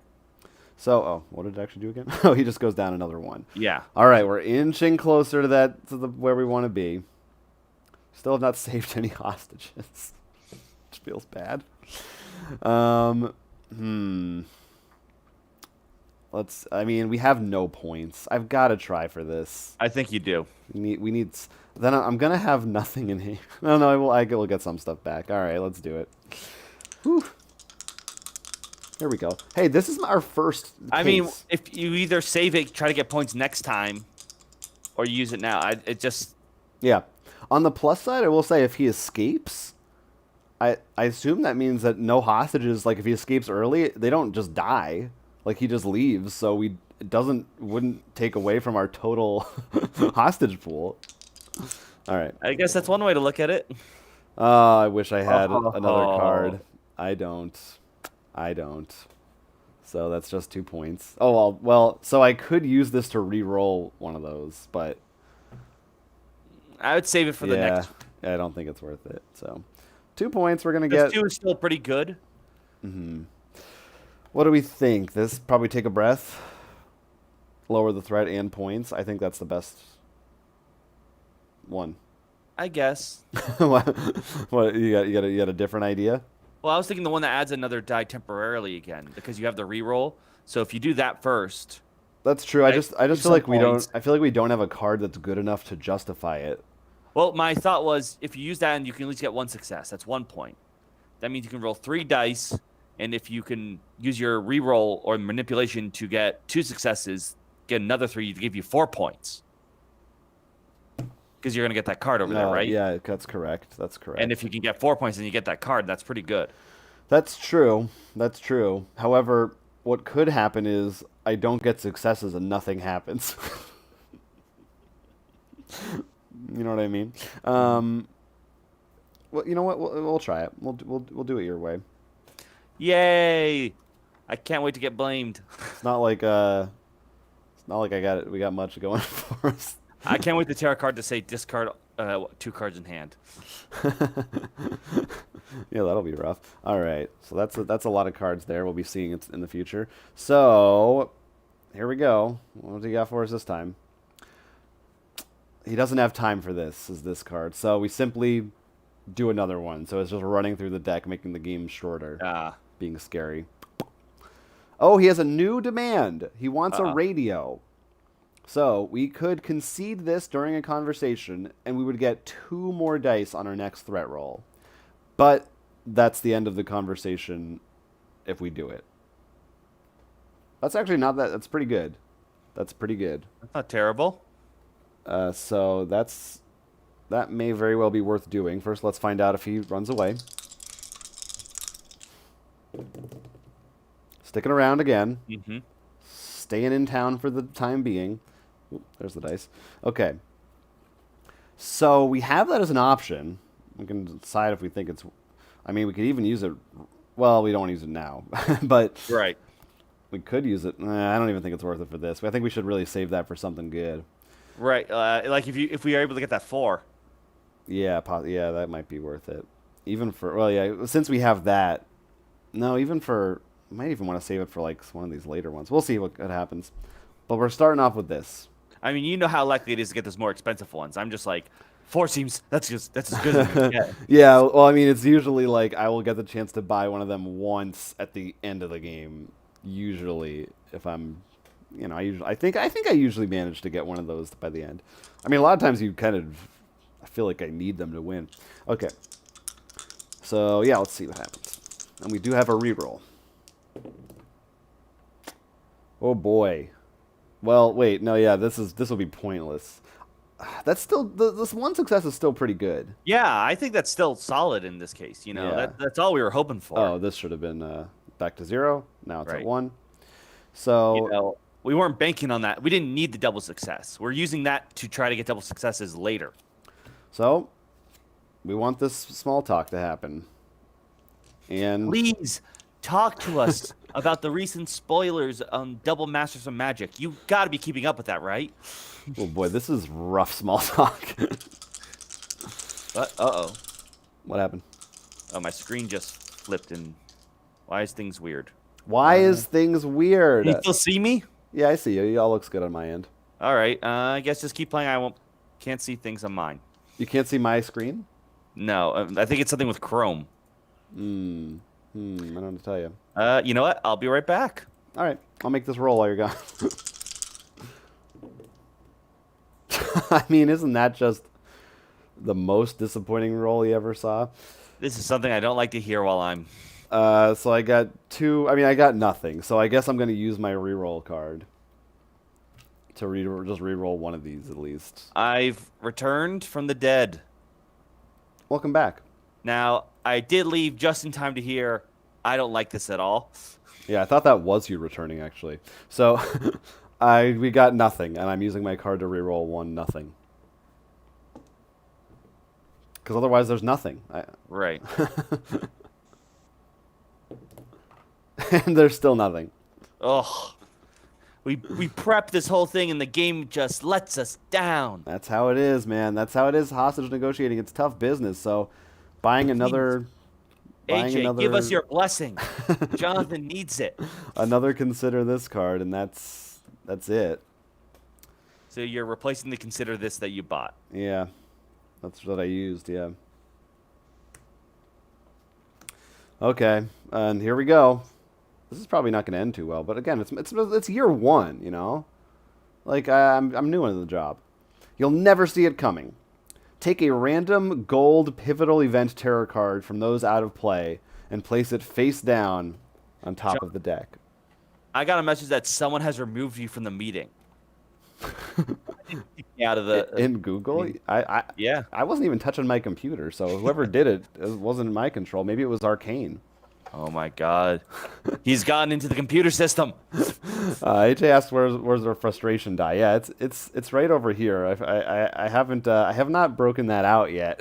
So, oh, what did it actually do again? Oh, he just goes down another one. Yeah. All right, we're inching closer to where we want to be. Still have not saved any hostages. Which feels bad. I mean, we have no points. I've got to try for this. I think you do. Then I'm going to have nothing in here. No, I will get some stuff back. All right, let's do it. Whew. Here we go. Hey, this is our first I case. mean, if you either save it, try to get points next time, or you use it now. Yeah. On the plus side, I will say if he escapes, I assume that means that no hostages, like if he escapes early, they don't just die. Like he just leaves, so it wouldn't take away from our total hostage pool. All right. I guess that's one way to look at it. I wish I had another card. I don't. So that's just 2 points. Oh, well, so I could use this to re-roll one of those, but I would save it for the next. Yeah, I don't think it's worth it. So 2 points we're going to get. 2 is still pretty good. Mm-hmm. What do we think? This probably take a breath, lower the threat and points. I think that's the best one. I guess. What you got a different idea? Well, I was thinking the one that adds another die temporarily again because you have the reroll. So if you do that first. That's true. I just feel like we don't. I feel like we don't have a card that's good enough to justify it. Well, my thought was if you use that and you can at least get 1 success, that's 1 point. That means you can roll 3 dice, and if you can use your reroll or manipulation to get 2 successes, get another 3 to give you 4 points. Because you're going to get that card over there, right? Yeah, that's correct. And if you can get 4 points and you get that card, that's pretty good. That's true. However, what could happen is I don't get successes and nothing happens. You know what I mean? Well, you know what? We'll try it. We'll do it your way. Yay! I can't wait to get blamed. It's not like we got much going for us. I can't wait to tear a card to say discard 2 cards in hand. Yeah, that'll be rough. All right, so that's a lot of cards there. We'll be seeing it in the future. So here we go. What do you got for us this time? He doesn't have time for this. Is this card? So we simply do another one. So it's just running through the deck, making the game shorter. Being scary. Oh, he has a new demand. He wants a radio. So we could concede this during a conversation, and we would get 2 more dice on our next threat roll. But that's the end of the conversation if we do it. That's actually not that. That's pretty good. That's Not terrible. So that may very well be worth doing. First, let's find out if he runs away. Sticking around again. Mm-hmm. Staying in town for the time being. Oop, there's the dice. Okay. So we have that as an option. We can decide if we think it's... I mean, we could even use it... Well, we don't want to use it now. But right. We could use it. I don't even think it's worth it for this. I think we should really save that for something good. Right. Like if we are able to get that 4. Yeah, that might be worth it. Even for... Well, yeah, since we have that... No, even for... I might even want to save it for like one of these later ones. We'll see what happens. But we're starting off with this. I mean, you know how likely it is to get those more expensive ones. I'm just like, 4 seems that's as good as we can get. Yeah, well, I mean, it's usually like I will get the chance to buy one of them once at the end of the game. Usually, if I'm, I think I usually manage to get one of those by the end. I mean, a lot of times I feel like I need them to win. Okay. So yeah, let's see what happens. And we do have a reroll. Oh boy. Well, wait, no, yeah, this will be pointless. That's still this 1 success is still pretty good. Yeah, I think that's still solid in this case. Yeah. That's all we were hoping for. Oh, this should have been back to 0. Now it's at 1. So we weren't banking on that. We didn't need the double success. We're using that to try to get double successes later. So we want this small talk to happen. And please talk to us about the recent spoilers on Double Masters of Magic. You got to be keeping up with that, right? Oh boy, this is rough small talk. Uh-oh. What happened? Oh, my screen just flipped and why is things weird? Why is things weird? Can you still see me? Yeah, I see you. You all looks good on my end. All right. I guess just keep playing. Can't see things on mine. You can't see my screen? No, I think it's something with Chrome. I don't know what to tell you. You know what? I'll be right back. All right, I'll make this roll while you're gone. I mean, isn't that just the most disappointing roll you ever saw? This is something I don't like to hear while I'm... So I got two. I mean, I got nothing. So I guess I'm going to use my reroll card to just reroll one of these at least. I've returned from the dead. Welcome back. Now, I did leave just in time to hear, I don't like this at all. Yeah, I thought that was you returning, actually. So we got nothing, and I'm using my card to reroll one nothing. Because otherwise there's nothing. Right. And there's still nothing. Ugh. We prepped this whole thing, and the game just lets us down. That's how it is, man. That's how it is. Hostage negotiating. It's tough business. So buying another... AJ, give us your blessing. Jonathan needs it. Another consider this card, and that's it. So you're replacing the consider this that you bought. Yeah, that's what I used. Yeah. Okay, and here we go. This is probably not going to end too well, but again, it's year one. You know, like I'm new into the job. You'll never see it coming. Take a random gold pivotal event terror card from those out of play and place it face down on top of the deck. I got a message that someone has removed you from the meeting. Out of the in Google. Yeah. I wasn't even touching my computer, so whoever did it wasn't in my control. Maybe it was Arcane. Oh my God, he's gotten into the computer system. AJ asked, "Where's the frustration die?" Yeah, it's right over here. I have not broken that out yet.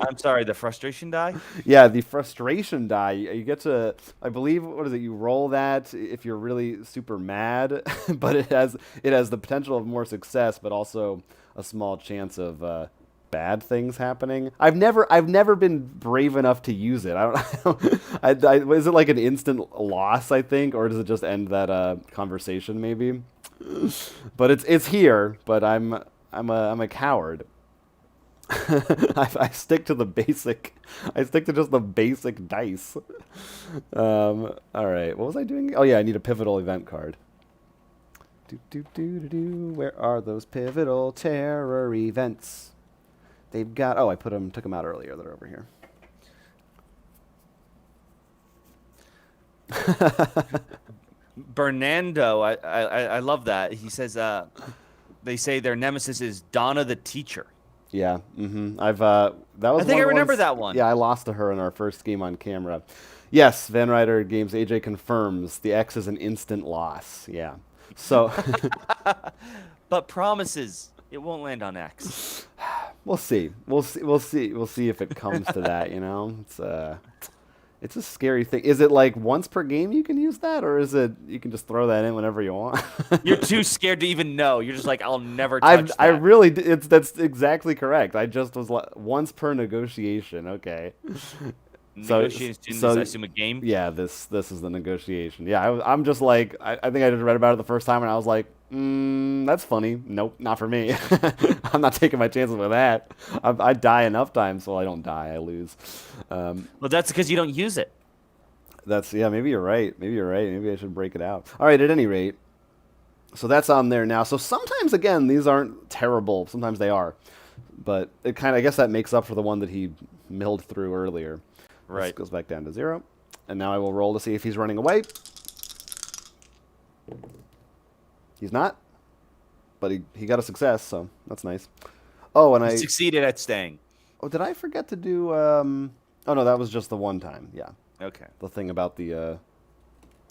I'm sorry, the frustration die. Yeah, the frustration die. You get to, I believe, what is it? You roll that if you're really super mad, but it has the potential of more success, but also a small chance of bad things happening. I've never been brave enough to use it. Is it like an instant loss, I think, or does it just end that conversation maybe? But it's here. But I'm a coward. I stick to the basic. I stick to just the basic dice. All right. What was I doing? Oh yeah, I need a pivotal event card. Where are those pivotal terror events? They've got... Oh, I took them out earlier. They're over here. Bernardo, I love that. He says they say their nemesis is Donna the teacher. Yeah. That was. I think I remember that one. Yeah, I lost to her in our first game on camera. Yes, Van Ryder Games AJ confirms the X is an instant loss. Yeah. So. But promises it won't land on X. We'll see. We'll see if it comes to that. You know, it's a scary thing. Is it like once per game you can use that, or is it you can just throw that in whenever you want? You're too scared to even know. You're just like, I'll never touch that. I really. That's exactly correct. I just was like once per negotiation. Okay. Negotiations, I assume a game. Yeah, this is the negotiation. Yeah, I'm just like I think I just read about it the first time and I was like, that's funny. Nope, not for me. I'm not taking my chances with that. I die enough times, so I don't die. I lose. Well, that's because you don't use it. Maybe you're right. Maybe I should break it out. All right. At any rate, so that's on there now. So sometimes again, these aren't terrible. Sometimes they are, but it kind of I guess that makes up for the one that he milled through earlier. Right. This goes back down to 0. And now I will roll to see if he's running away. He's not. But he got a success, so that's nice. Oh, and he succeeded at staying. Oh, did I forget to do... Oh, no, that was just the one time. Yeah. Okay. The thing about the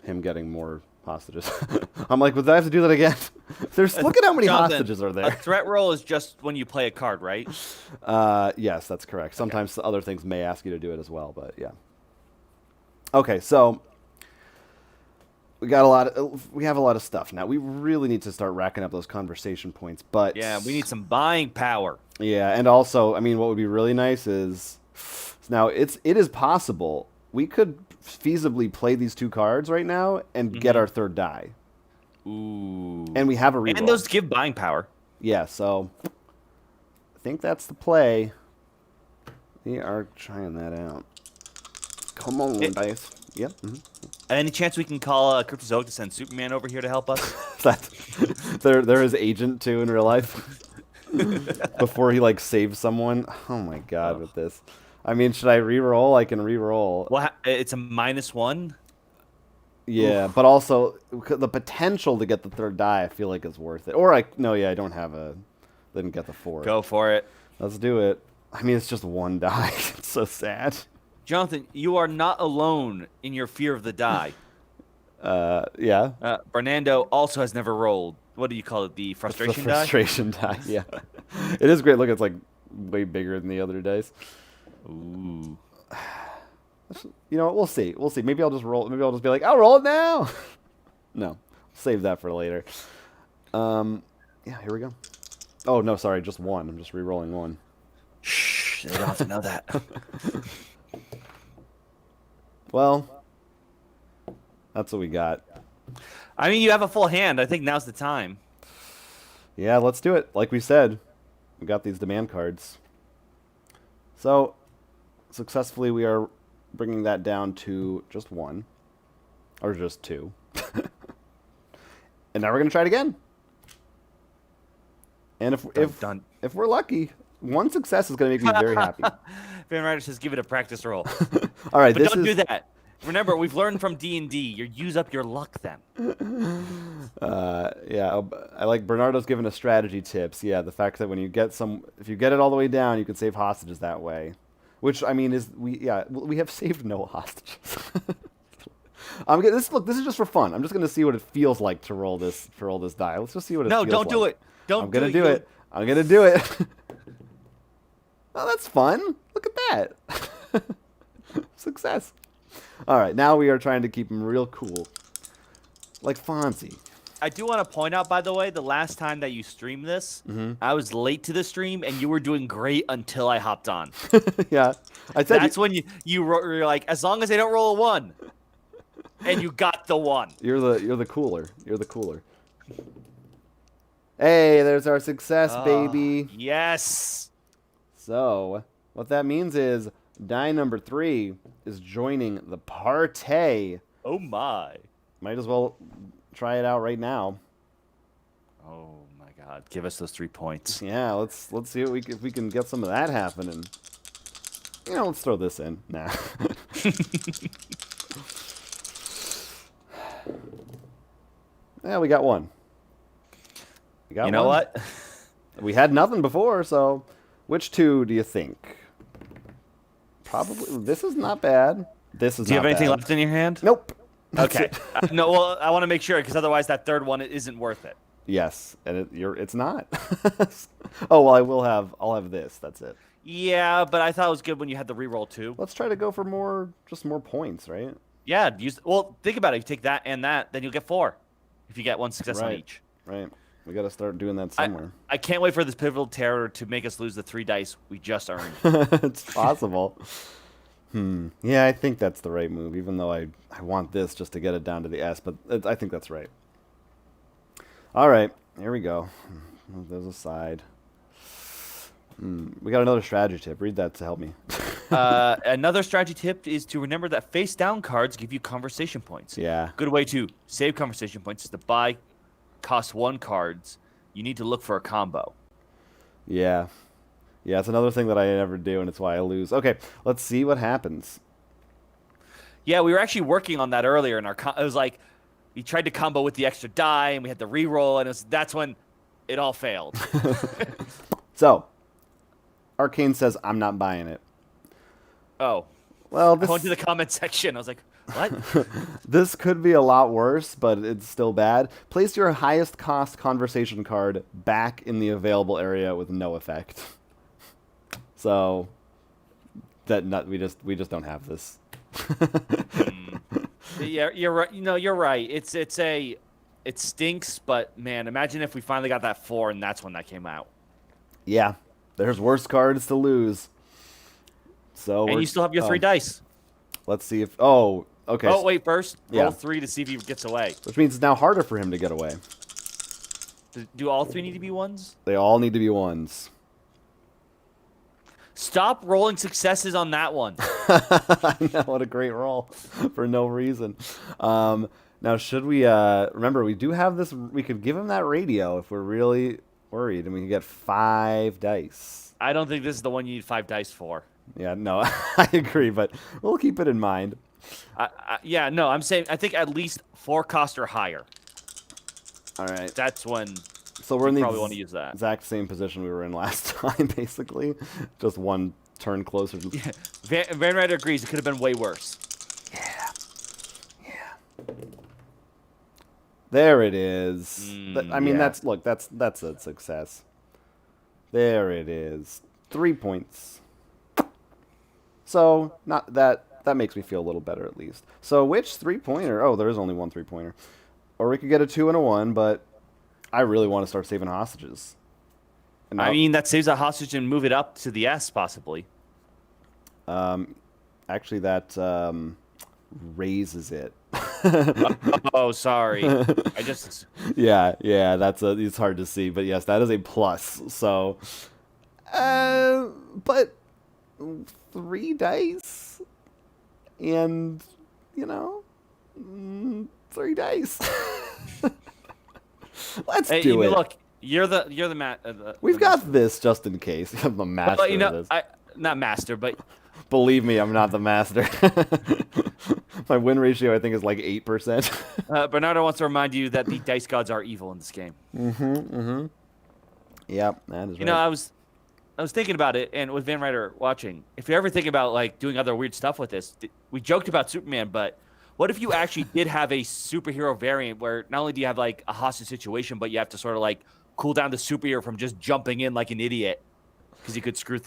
him getting more hostages. I'm like, did I have to do that again? Look at how many hostages are there. A threat roll is just when you play a card, right? Yes, that's correct. Sometimes other things may ask you to do it as well, but yeah. Okay, so we have a lot of stuff now. We really need to start racking up those conversation points, but yeah, we need some buying power. Yeah, and also, I mean, what would be really nice is now it is possible we could feasibly play these 2 cards right now and get our 3rd die. Ooh. And we have a reroll. And those give buying power. Yeah, so I think that's the play. We are trying that out. Come on, dice. Yep. Any chance we can call Cryptozoic to send Superman over here to help us? They're his agent too in real life. Before he like saves someone. Oh my god, with this. I mean, should I re-roll? I can re-roll. Well, it's a -1. Yeah, but also the potential to get the 3rd die, I feel like is worth it. Or I don't have a. Didn't get the 4. Go for it. Let's do it. I mean, it's just 1 die. It's so sad. Jonathan, you are not alone in your fear of the die. Yeah. Bernardo also has never rolled. What do you call it? The frustration die? Frustration die, yeah. It is great. Look, it's like way bigger than the other dice. Ooh. You know what? We'll see. We'll see. Maybe I'll just roll. Maybe I'll just be like, I'll roll it now. No. Save that for later. Yeah, here we go. Oh, no, sorry. Just 1. I'm just re-rolling 1. Shh. They don't have to know that. Well, that's what we got. I mean, you have a full hand. I think now's the time. Yeah, let's do it. Like we said, we got these demand cards. So, successfully, we are bringing that down to just 1. Or just 2. And now we're going to try it again. And if we're lucky, 1 success is going to make me very happy. Van Ryder says, give it a practice roll. All right, but don't do that. Remember, we've learned from D&D. You use up your luck then. Yeah, I like Bernardo's giving us strategy tips. Yeah, the fact that when you get if you get it all the way down, you can save hostages that way. Which I mean we have saved no hostages. Look, this is just for fun. I'm just gonna see what it feels like to roll this die. Let's just see what it feels like. No, don't do it. I'm gonna do it. I'm gonna do it. Oh, that's fun. Look at that. Success. All right, now we are trying to keep him real cool. Like Fonzie. I do want to point out, by the way, the last time that you streamed this, I was late to the stream, and you were doing great until I hopped on. Yeah. I said that's when you're like, as long as they don't roll a 1. And you got the 1. You're the cooler. You're the cooler. Hey, there's our success, baby. Yes. So, what that means is die number 3 is joining the party. Oh my. Might as well try it out right now. Oh my god. Give us those 3 points. Yeah, let's see if we can get some of that happening. You know, let's throw this in. Nah. Yeah, we got 1. We got you know 1. what? We had nothing before, so which 2 do you think? Probably this is not bad. This is. Do you not have anything bad. left in your hand? Nope. That's Okay. it. No, well, I want to make sure because otherwise that 3rd one isn't worth it. Yes, and it's not. Oh well, I'll have this. That's it. Yeah, but I thought it was good when you had the reroll too. Let's try to go for more points, right? Yeah. Well, think about it. If you take that and that, then you'll get 4. If you get 1 success on each. Right. We got to start doing that somewhere. I can't wait for this pivotal terror to make us lose the 3 dice we just earned. It's possible. Yeah, I think that's the right move, even though I want this just to get it down to the S, but I think that's right. All right, here we go. Move those aside. We got another strategy tip. Read that to help me. Another strategy tip is to remember that face down cards give you conversation points. Yeah. Good way to save conversation points is to buy cost 1 cards. You need to look for a combo. Yeah. Yeah, it's another thing that I never do, and it's why I lose. Okay, let's see what happens. Yeah, we were actually working on that earlier, and it was like we tried to combo with the extra die, and we had the reroll, and that's when it all failed. So, Arcane says, I'm not buying it. Oh. Well, I went to the comment section. I was like, what? This could be a lot worse, but it's still bad. Place your highest cost conversation card back in the available area with no effect. So we just don't have this. Yeah, you're right. You're right. It stinks, but man, imagine if we finally got that 4 and that's when that came out. Yeah, there's worse cards to lose. So and you still have your 3 dice. Let's see if... Oh, okay. Oh, wait, first, Yeah. roll 3 to see if he gets away. Which means it's now harder for him to get away. Do all 3 need to be 1s? They all need to be 1s. Stop rolling successes on that one. I know, what a great roll for no reason. Now, should we... remember, we do have this... We could give him that radio if we're really worried, and we can get 5 dice. I don't think this is the one you need 5 dice for. Yeah, no, I agree, but we'll keep it in mind. Yeah, no, I'm saying I think at least 4 cost or higher. All right. That's when So we're in the probably want to use that. exact same position we were in last time, basically. Just one turn closer. Yeah. Van Ryder agrees. It could have been way worse. Yeah. There it is. I mean, yeah. that's a success. There it is. 3 points. So not that makes me feel a little better at least. So which 3-pointer? Oh, there is only one 3-pointer. Or we could get a 2 and a 1, but I really want to start saving hostages. And I mean, that saves a hostage and move it up to the S, possibly. actually, that raises it. Oh, sorry. I just... Yeah, it's hard to see, but yes, that is a plus. So, but 3 dice, and 3 dice. Let's do it. Look, you're the We've got this just in case. I'm the master of this. Not master, but Believe me, I'm not the master. My win ratio, I think, is like 8%. Bernardo wants to remind you that the dice gods are evil in this game. Yep, that is right. I was thinking about it, and with Van Ryder watching, if you're ever thinking about like doing other weird stuff with this, we joked about Superman, but what if you actually did have a superhero variant where not only do you have like a hostage situation, but you have to sort of like cool down the superhero from just jumping in like an idiot because they could screw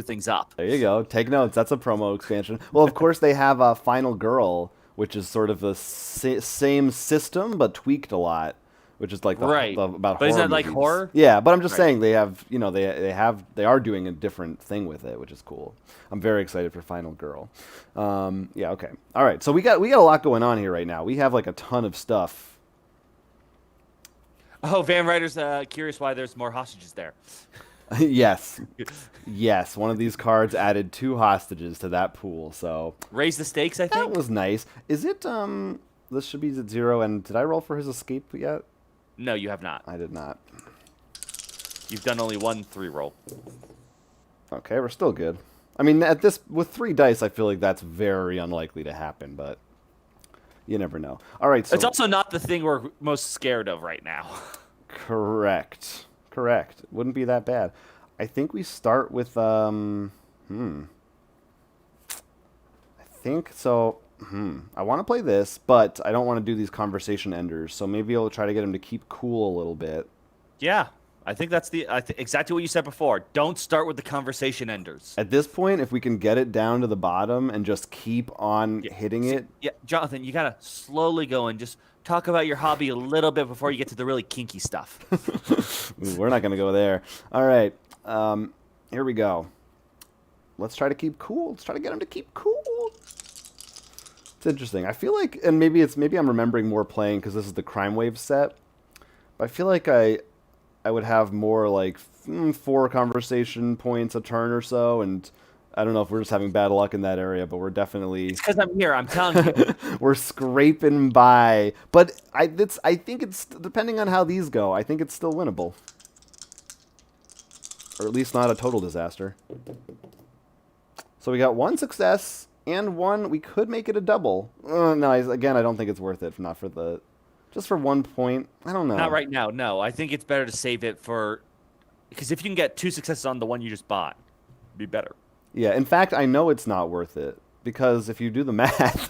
things up. There you go. Take notes. That's a promo expansion. Well, of course, they have a Final Girl, which is sort of the same system but tweaked a lot. Which is like about horror. But isn't that like movies. horror? Yeah, but I'm just saying they have, they are doing a different thing with it, which is cool. I'm very excited for Final Girl. Yeah, okay. All right. So we got a lot going on here right now. We have like a ton of stuff. Oh, Van Ryder's curious why there's more hostages there. Yes. Yes, one of these cards added 2 hostages to that pool. So raise the stakes, I think. That was nice. Is it this should be at 0, and did I roll for his escape yet? No, you have not. I did not. You've done only 1 3 roll. Okay, we're still good. I mean, with 3 dice, I feel like that's very unlikely to happen, but you never know. All right, so it's also not the thing we're most scared of right now. Correct. Wouldn't be that bad. I think we start with I think so. I want to play this, but I don't want to do these conversation enders. So maybe I'll try to get him to keep cool a little bit. Yeah, I think that's exactly what you said before. Don't start with the conversation enders. At this point, if we can get it down to the bottom and just keep on hitting it. Yeah, Jonathan, you gotta slowly go and just talk about your hobby a little bit before you get to the really kinky stuff. Ooh, we're not gonna go there. All right, here we go. Let's try to keep cool. Let's try to get him to keep cool. It's interesting. I feel like, and maybe I'm remembering more playing because this is the Crime Wave set. But I feel like I would have more like 4 conversation points a turn or so, and I don't know if we're just having bad luck in that area, but we're definitely. It's because I'm here. I'm telling you. We're scraping by, but I think it's depending on how these go. I think it's still winnable, or at least not a total disaster. So we got 1 success. And 1, we could make it a double. No, again, I don't think it's worth it. Just for 1 point. I don't know. Not right now. No, I think it's better to save it because if you can get 2 successes on the one you just bought, it'd be better. Yeah. In fact, I know it's not worth it because if you do the math,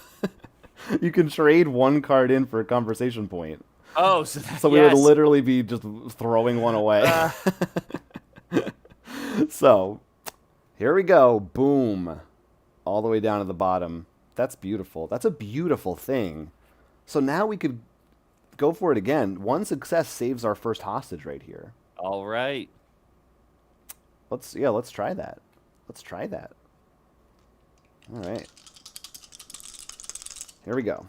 you can trade 1 card in for a conversation point. Oh, so we would literally be just throwing 1 away. So here we go. Boom. All the way down to the bottom. That's beautiful. That's a beautiful thing. So now we could go for it again. 1 success saves our first hostage right here. All right. Let's try that. All right. Here we go.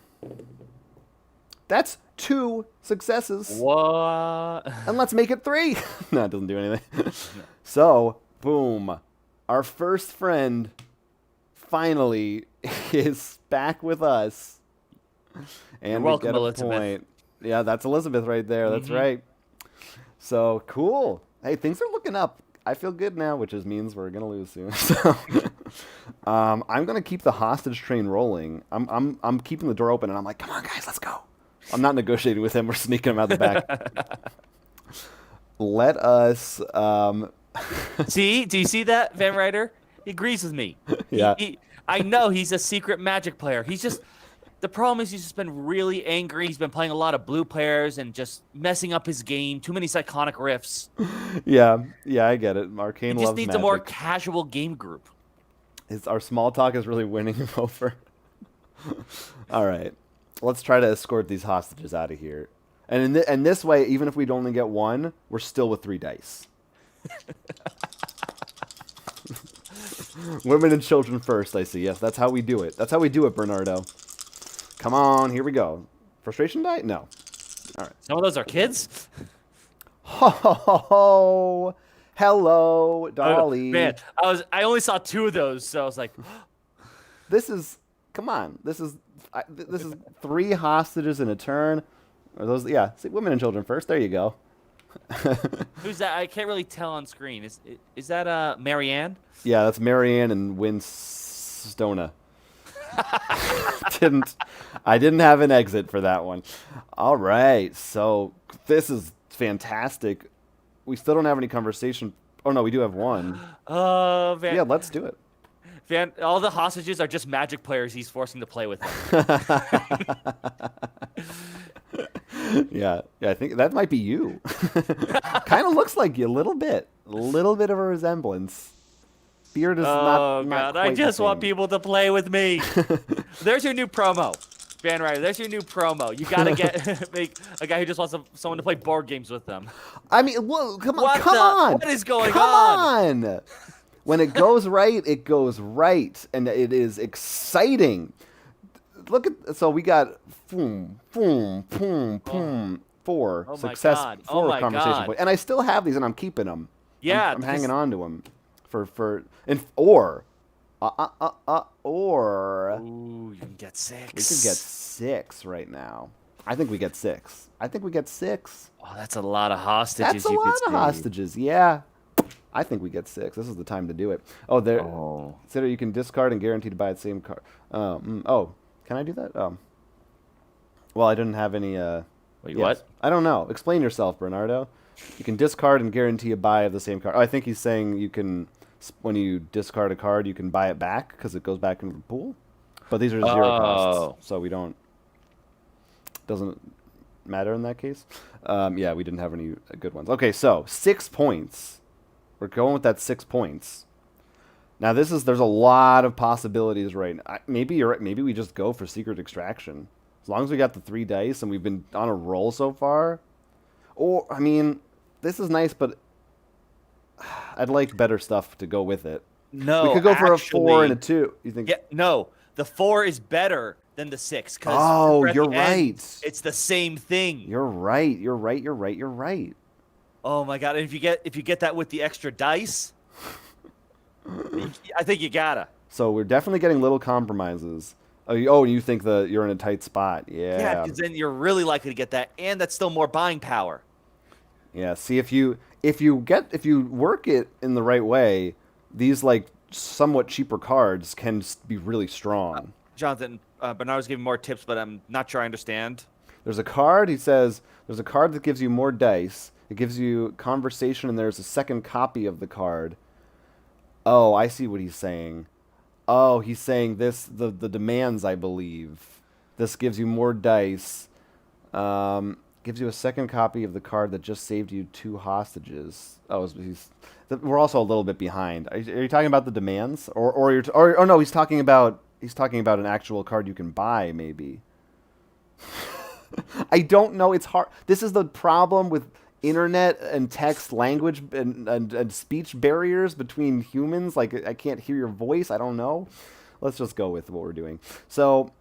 That's 2 successes. What? And let's make it 3. No, it doesn't do anything. So, boom. Our first friend finally is back with us. And You're we welcome, get a Elizabeth. point. Yeah, that's Elizabeth right there. That's right. So, cool. Hey, things are looking up. I feel good now, which means we're going to lose soon. So, I'm going to keep the hostage train rolling. I'm keeping the door open, and I'm like, come on, guys, let's go. I'm not negotiating with him. We're sneaking him out the back. Let us... See? Do you see that, Van Ryder? He agrees with me. Yeah. I know he's a secret Magic player. He's just... The problem is he's just been really angry. He's been playing a lot of blue players and just messing up his game. Too many psychonic riffs. Yeah, I get it. Arcane He just loves needs Magic. a more casual game group. Our small talk is really winning him over. All right. Let's try to escort these hostages out of here. And this way, even if we'd only get 1, we're still with 3 dice. Women and children first, I see. Yes, that's how we do it. That's how we do it, Bernardo. Come on, here we go. Frustration die? No. All right. Some of those are kids? Ho, ho, ho, ho. Hello, Dolly. Man, I only saw 2 of those, so I was like... This is... Come on. This is 3 hostages in a turn. Are those? Yeah, see, women and children first. There you go. Who's that? I can't really tell on screen. Is that Marianne? Yeah, that's Marianne and Winstona. I didn't have an exit for that one. All right, so this is fantastic. We still don't have any conversation. Oh no, we do have one. Yeah, let's do it. All the hostages are just Magic players he's forcing to play with him. Yeah, I think that might be you. Kind of looks like you a little bit of a resemblance. Beard is not God, quite I just the want same. people to play with me. There's your new promo, Van Ryder. There's your new promo. You gotta make a guy who just wants someone to play board games with them. I mean, whoa, come on. What is going Come on? on. When it goes right, it goes right, and it is exciting. Look at we got boom, 4 Oh success, my God. 4 Oh my conversation God. points, and I still have these, and I'm keeping them. Yeah, I'm hanging on to them or. Ooh, you can get 6. We could get 6 right now. I think we get 6. Oh, that's a lot of hostages. That's a lot of hostages. Yeah. I think we get 6. This is the time to do it. Oh, there. Oh. Consider you can discard and guarantee to buy the same card. Oh, can I do that? Well, I didn't have any. Wait, yes. what? I don't know. Explain yourself, Bernardo. You can discard and guarantee a buy of the same card. Oh, I think he's saying you can, when you discard a card, you can buy it back because it goes back into the pool. But these are 0 costs, so we don't. Doesn't matter in that case. Yeah, we didn't have any good ones. Okay, so 6 points. We're going with that 6 points. Now there's a lot of possibilities right now. Maybe you're right. Maybe we just go for secret extraction. As long as we got the 3 dice and we've been on a roll so far. Or I mean, this is nice, but I'd like better stuff to go with it. No, we could go for a 4 and a 2. You think? Yeah, no. The 4 is better than the 6. Oh, you're right. It's the same thing. You're right. You're right. Oh my God! And if you get that with the extra dice, I think you gotta. So we're definitely getting little compromises. Oh, you think you're in a tight spot? Yeah. Yeah, because then you're really likely to get that, and that's still more buying power. Yeah. See, if you work it in the right way, these like somewhat cheaper cards can be really strong. Jonathan, Bernardo's giving more tips, but I'm not sure I understand. There's a card. He says there's a card that gives you more dice. It gives you conversation, and there's a second copy of the card. Oh, I see what he's saying. Oh, he's saying this, the demands, I believe. This gives you more dice. Gives you a second copy of the card that just saved you 2 hostages. Oh, we're also a little bit behind. Are you talking about the demands? Or no, he's talking about an actual card you can buy, maybe. I don't know. It's hard. This is the problem with internet and text language and speech barriers between humans. Like, I can't hear your voice. I don't know. Let's just go with what we're doing. So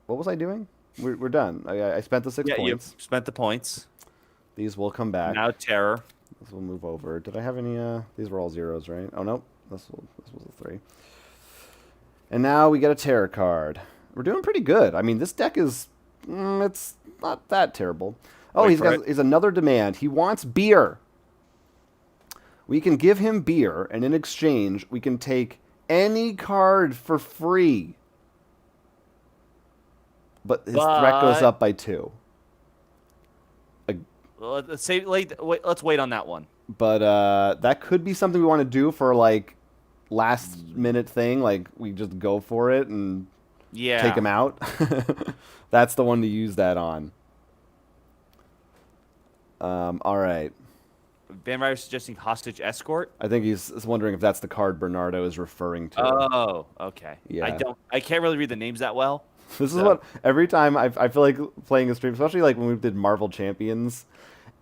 What was I doing? We're done. I spent the 6 Yeah, you points. spent the points. These will come back. Now terror. This will move over. Did I have any? These were all zeros, right? Oh no, this was a 3. And now we get a terror card. We're doing pretty good. I mean, this deck is it's not that terrible. Oh, he's another demand. He wants beer. We can give him beer, and in exchange, we can take any card for free. But his threat goes up by 2. Let's wait on that one. But that could be something we want to do for like last minute thing. Like we just go for it and take him out. That's the one to use that on. All right. Van Ryder suggesting hostage escort. I think he's wondering if that's the card Bernardo is referring to. Oh, okay. Yeah. I can't really read the names that well. This is what every time I feel like playing a stream, especially like when we did Marvel Champions,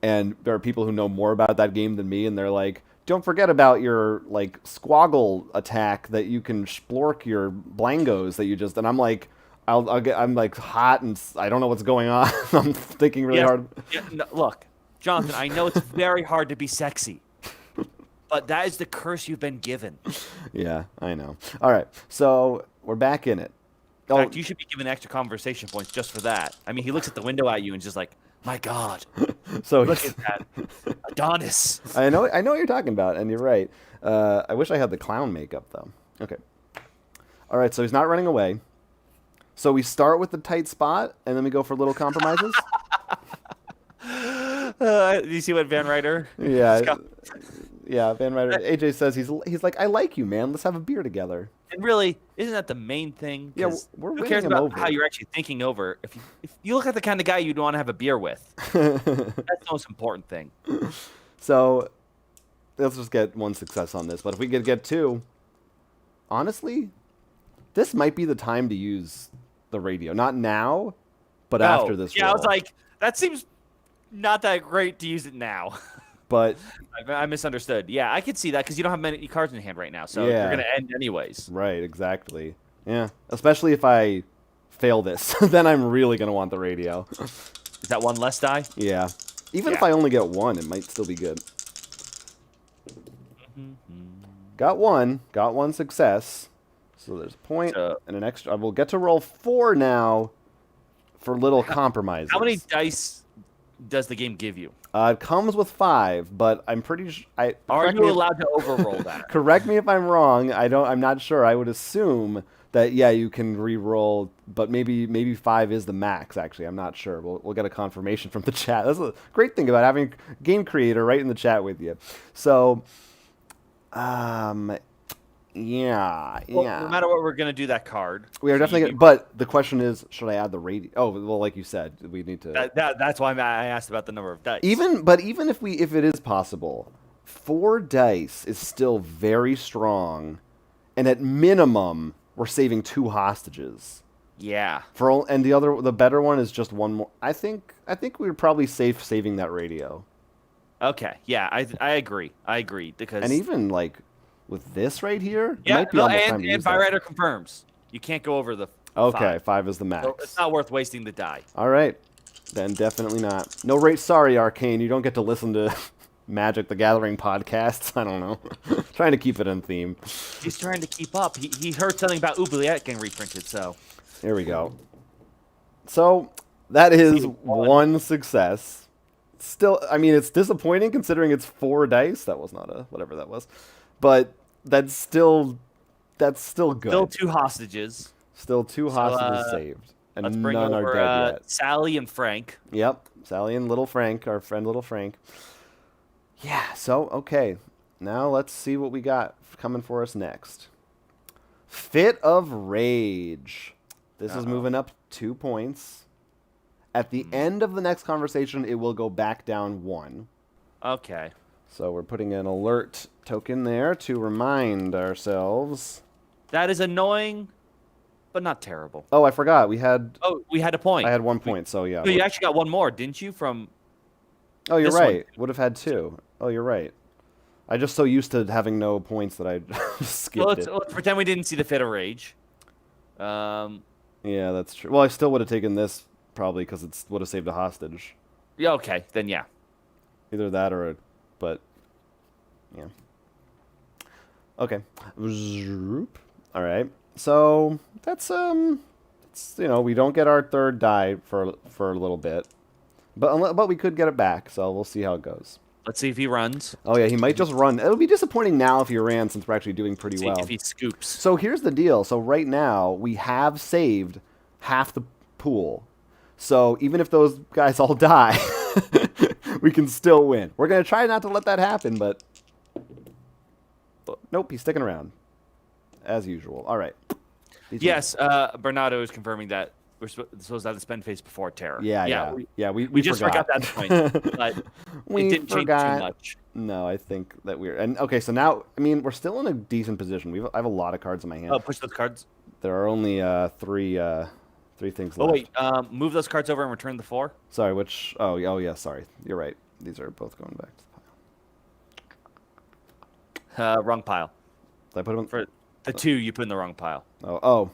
and there are people who know more about that game than me, and they're like, "Don't forget about your like squoggle attack that you can splork your blangos that you just." And I'm like, I'm like hot and I don't know what's going on. I'm thinking really hard. Yeah, no, look, Jonathan, I know it's very hard to be sexy, but that is the curse you've been given. Yeah, I know. All right, so we're back in it. In fact, you should be given extra conversation points just for that. I mean, he looks at the window at you and just like, my God. So look at that. Adonis. I know what you're talking about, and you're right. I wish I had the clown makeup, though. Okay. All right, so he's not running away. So we start with the tight spot, and then we go for little compromises? Do you see what Van Ryder? Yeah. Yeah, Van Ryder. AJ says he's like, I like you, man. Let's have a beer together. And really, isn't that the main thing? Yeah, we're who winning cares him about over. how you're actually thinking over? If you look at the kind of guy you'd want to have a beer with, that's the most important thing. So let's just get 1 success on this. But if we could get 2, honestly, this might be the time to use the radio. Not now, but after this roll. I was like, that seems not that great to use it now. But I misunderstood. Yeah, I could see that because you don't have many cards in hand right now, so you're going to end anyways. Right, exactly. Yeah, especially if I fail this, then I'm really going to want the radio. Is that 1 less die? Yeah. Even if I only get 1, it might still be good. Got 1 success. So there's a point and an extra. I will get to roll 4 now for little compromises. How many dice does the game give you? It comes with 5, but I'm pretty sure. Are you allowed to overroll that? Correct me if I'm wrong. I'm not sure. I would assume that you can re-roll, but maybe 5 is the max. Actually, I'm not sure. We'll get a confirmation from the chat. That's a great thing about having Game Creator right in the chat with you. So, yeah. No matter what, we're gonna do that card. We are definitely. But the question is, should I add the radio? Oh, well, like you said, we need to. That's why I asked about the number of dice. Even if it is possible, 4 dice is still very strong, and at minimum, we're saving 2 hostages. Yeah. And the better one is just 1 more. I think we would probably saving that radio. Okay. Yeah, I agree. Because and even like. With this right here, it might be almost time to use that. And Byrider confirms you can't go over the 5. Okay, 5 is the max. So it's not worth wasting the die. All right, then definitely not. No rate. Sorry, Arcane, you don't get to listen to Magic the Gathering podcasts. I don't know. Trying to keep it in theme. He's trying to keep up. He heard something about Oubliette getting reprinted, so. Here we go. So that is 1 success. Still, I mean, it's disappointing considering it's 4 dice. That was not whatever that was. But that's still good. Still 2 hostages. Still 2 hostages saved. And none are dead yet. Sally and Frank. Yep. Sally and Little Frank, our friend Little Frank. Yeah, so, okay. Now let's see what we got coming for us next. Fit of Rage. This is moving up 2 points. At the end of the next conversation, it will go back down 1. Okay. So we're putting an alert token there to remind ourselves. That is annoying, but not terrible. Oh, I forgot. We had a point. I had 1 point, so yeah. So you actually got 1 more, didn't you? From. Oh, you're right. Would have had 2. Oh, you're right. I just so used to having no points that I skipped Let's pretend we didn't see the Fit of Rage. Yeah, Yeah, that's true. Well, I still would have taken this probably because it would have saved a hostage. Yeah, okay, then yeah. Either that or a, but yeah. Okay. All right. So that's it's, we don't get our third die for a little bit, but we could get it back. So we'll see how it goes. Let's see if he runs. Oh yeah, he might just run. It'll be disappointing now if he ran since we're actually doing pretty See well. if he scoops. So here's the deal. So right now we have saved half the pool. So even if those guys all die, we can still win. We're gonna try not to let that happen, but nope, he's sticking around as usual. All right. Yes, Bernardo is confirming that we're supposed to have the spend phase before terror. Yeah. We just forgot that point, but it didn't change too much. No, I think that and okay. So now, I mean, we're still in a decent position. I have a lot of cards in my hand. Oh, push those cards. There are only three things left. Oh wait, move those cards over and return the 4. Sorry, which? Oh yeah, sorry. You're right. These are both going back to the pile. Wrong pile. Did I put them in? For the 2, you put in the wrong pile. Oh,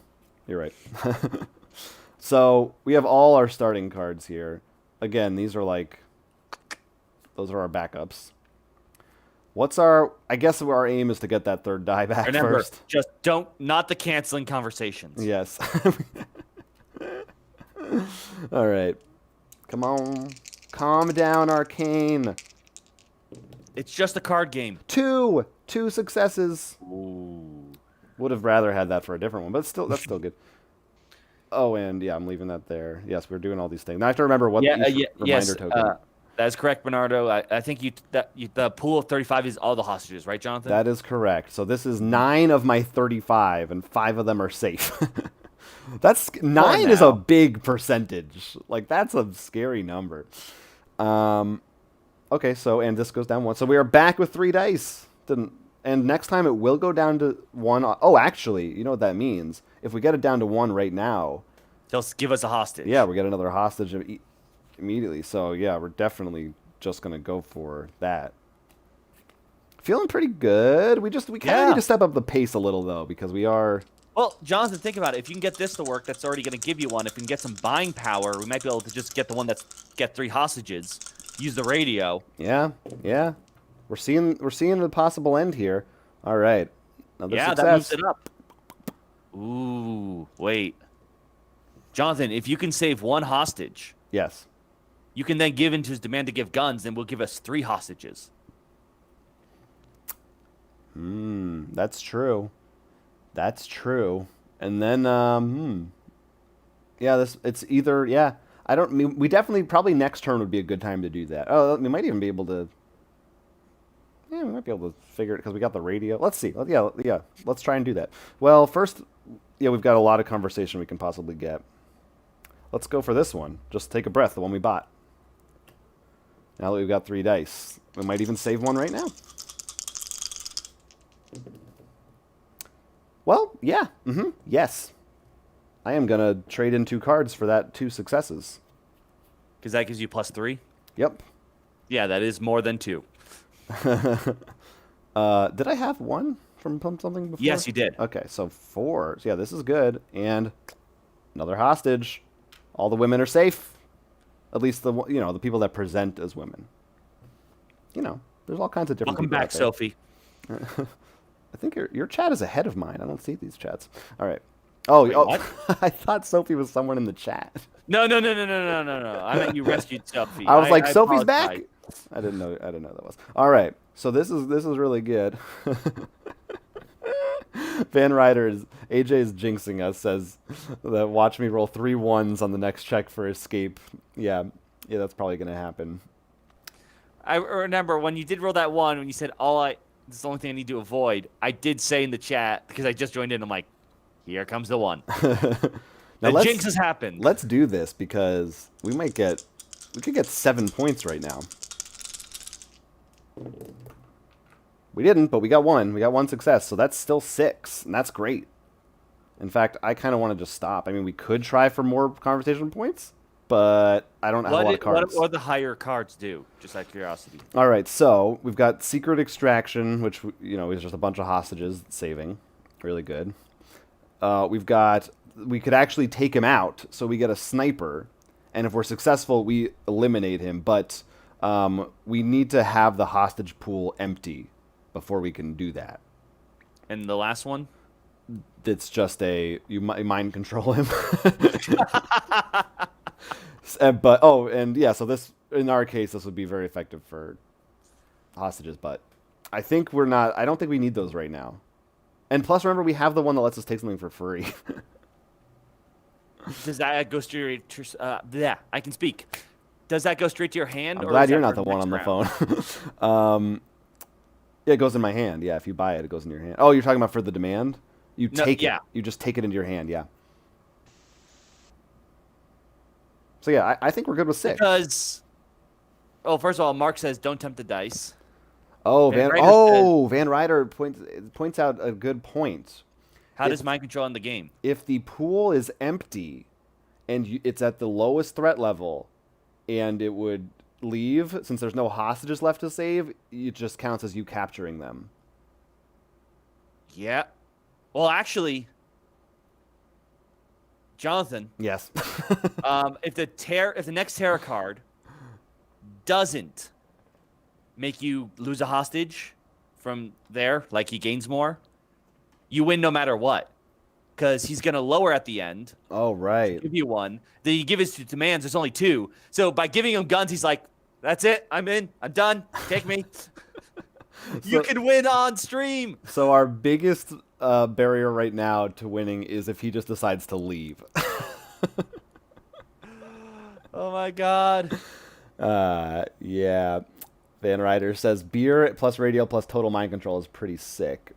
you're right. So we have all our starting cards here. Again, these are those are our backups. I guess our aim is to get that third die back first. Just not the canceling conversations. Yes. All right. Come on. Calm down, Arcane. It's just a card game. 2 successes. Ooh. Would have rather had that for a different one, but that's still good. Oh, and yeah, I'm leaving that there. Yes, we're doing all these things. Now I have to remember what reminder token. That is correct, Bernardo. I think the pool of 35 is all the hostages, right, Jonathan? That is correct. So this is 9 of my 35, and 5 of them are safe. That's 9 is a big percentage. That's a scary number. Okay, so and this goes down 1. So we are back with 3 dice. And next time it will go down to 1. Oh, actually, you know what that means? If we get it down to 1 right now, they'll give us a hostage. Yeah, we get another hostage immediately. So yeah, we're definitely just gonna go for that. Feeling pretty good. We kind of need to step up the pace a little though, because we are. Well, Jonathan, think about it. If you can get this to work, that's already going to give you 1. If we can get some buying power, we might be able to just get the one get 3 hostages. Use the radio. Yeah. We're seeing the possible end here. All right. Another success. That moves it up. Ooh, wait. Jonathan, if you can save 1 hostage. Yes. You can then give into his demand to give guns, then we'll give us 3 hostages. That's true. That's true. And then, it's either, we definitely, probably next turn would be a good time to do that. Oh, we might even be able to, we might be able to figure it because we got the radio. Let's see. Yeah, let's try and do that. Well, first, we've got a lot of conversation we can possibly get. Let's go for this one. Just take a breath, the one we bought. Now that we've got 3 dice, we might even save 1 right now. Well, yeah. Yes. I am going to trade in 2 cards for that 2 successes. Because that gives you +3? Yep. Yeah, that is more than 2. Did I have 1 from something before? Yes, you did. Okay, so 4. So yeah, this is good. And another hostage. All the women are safe. At least the people that present as women. There's all kinds of different Welcome back, Sophie. I think your chat is ahead of mine. I don't see these chats. All right. Oh, wait, what? I thought Sophie was someone in the chat. No. I meant you rescued Sophie. I was like, Sophie's back? I didn't know that was. All right. So this is really good. Van Ryder AJ is jinxing us, says that watch me roll 3 1s on the next check for escape. Yeah, that's probably gonna happen. I remember when you did roll that 1, when you said this is the only thing I need to avoid. I did say in the chat, because I just joined in, I'm like, here comes the 1. The jinx has happened. Let's do this because we could get 7 points right now. We didn't, but we got 1. We got 1 success, so that's still 6, and that's great. In fact, I kind of want to just stop. I mean, we could try for more conversation points, but I don't have a lot of cards. What do the higher cards do? Just out of curiosity. All right, so we've got Secret Extraction, which is just a bunch of hostages saving. Really good. We've got we could actually take him out, so we get a sniper, and if we're successful, we eliminate him. But we need to have the hostage pool empty before we can do that. And the last one? It's just you mind control him. But so this, in our case, this would be very effective for hostages. But I don't think we need those right now. And plus, remember, we have the one that lets us take something for free. Does that go straight to I can speak. Does that go straight to your hand? I'm or glad is you're that not for the one on the next phone. Yeah, it goes in my hand. Yeah, if you buy it, it goes in your hand. Oh, you're talking about for the demand? You take it. You just take it into your hand, yeah. So yeah, I think we're good with 6. Because, first of all, Mark says don't tempt the dice. Oh, Van Ryder points out a good point. How does mind control in the game? If the pool is empty and it's at the lowest threat level and it would leave, since there's no hostages left to save, it just counts as you capturing them. Yeah. Well, actually, Jonathan. Yes. If the next terror card doesn't make you lose a hostage from there, like he gains more, you win no matter what. Because he's going to lower at the end. Oh, right. Give you one. Then you give his demands. There's only 2. So by giving him guns, he's like, that's it. I'm in. I'm done. Take me. You can win on stream. So our biggest barrier right now to winning is if he just decides to leave. Oh, my God. Yeah. Van Ryder says beer plus radio plus total mind control is pretty sick.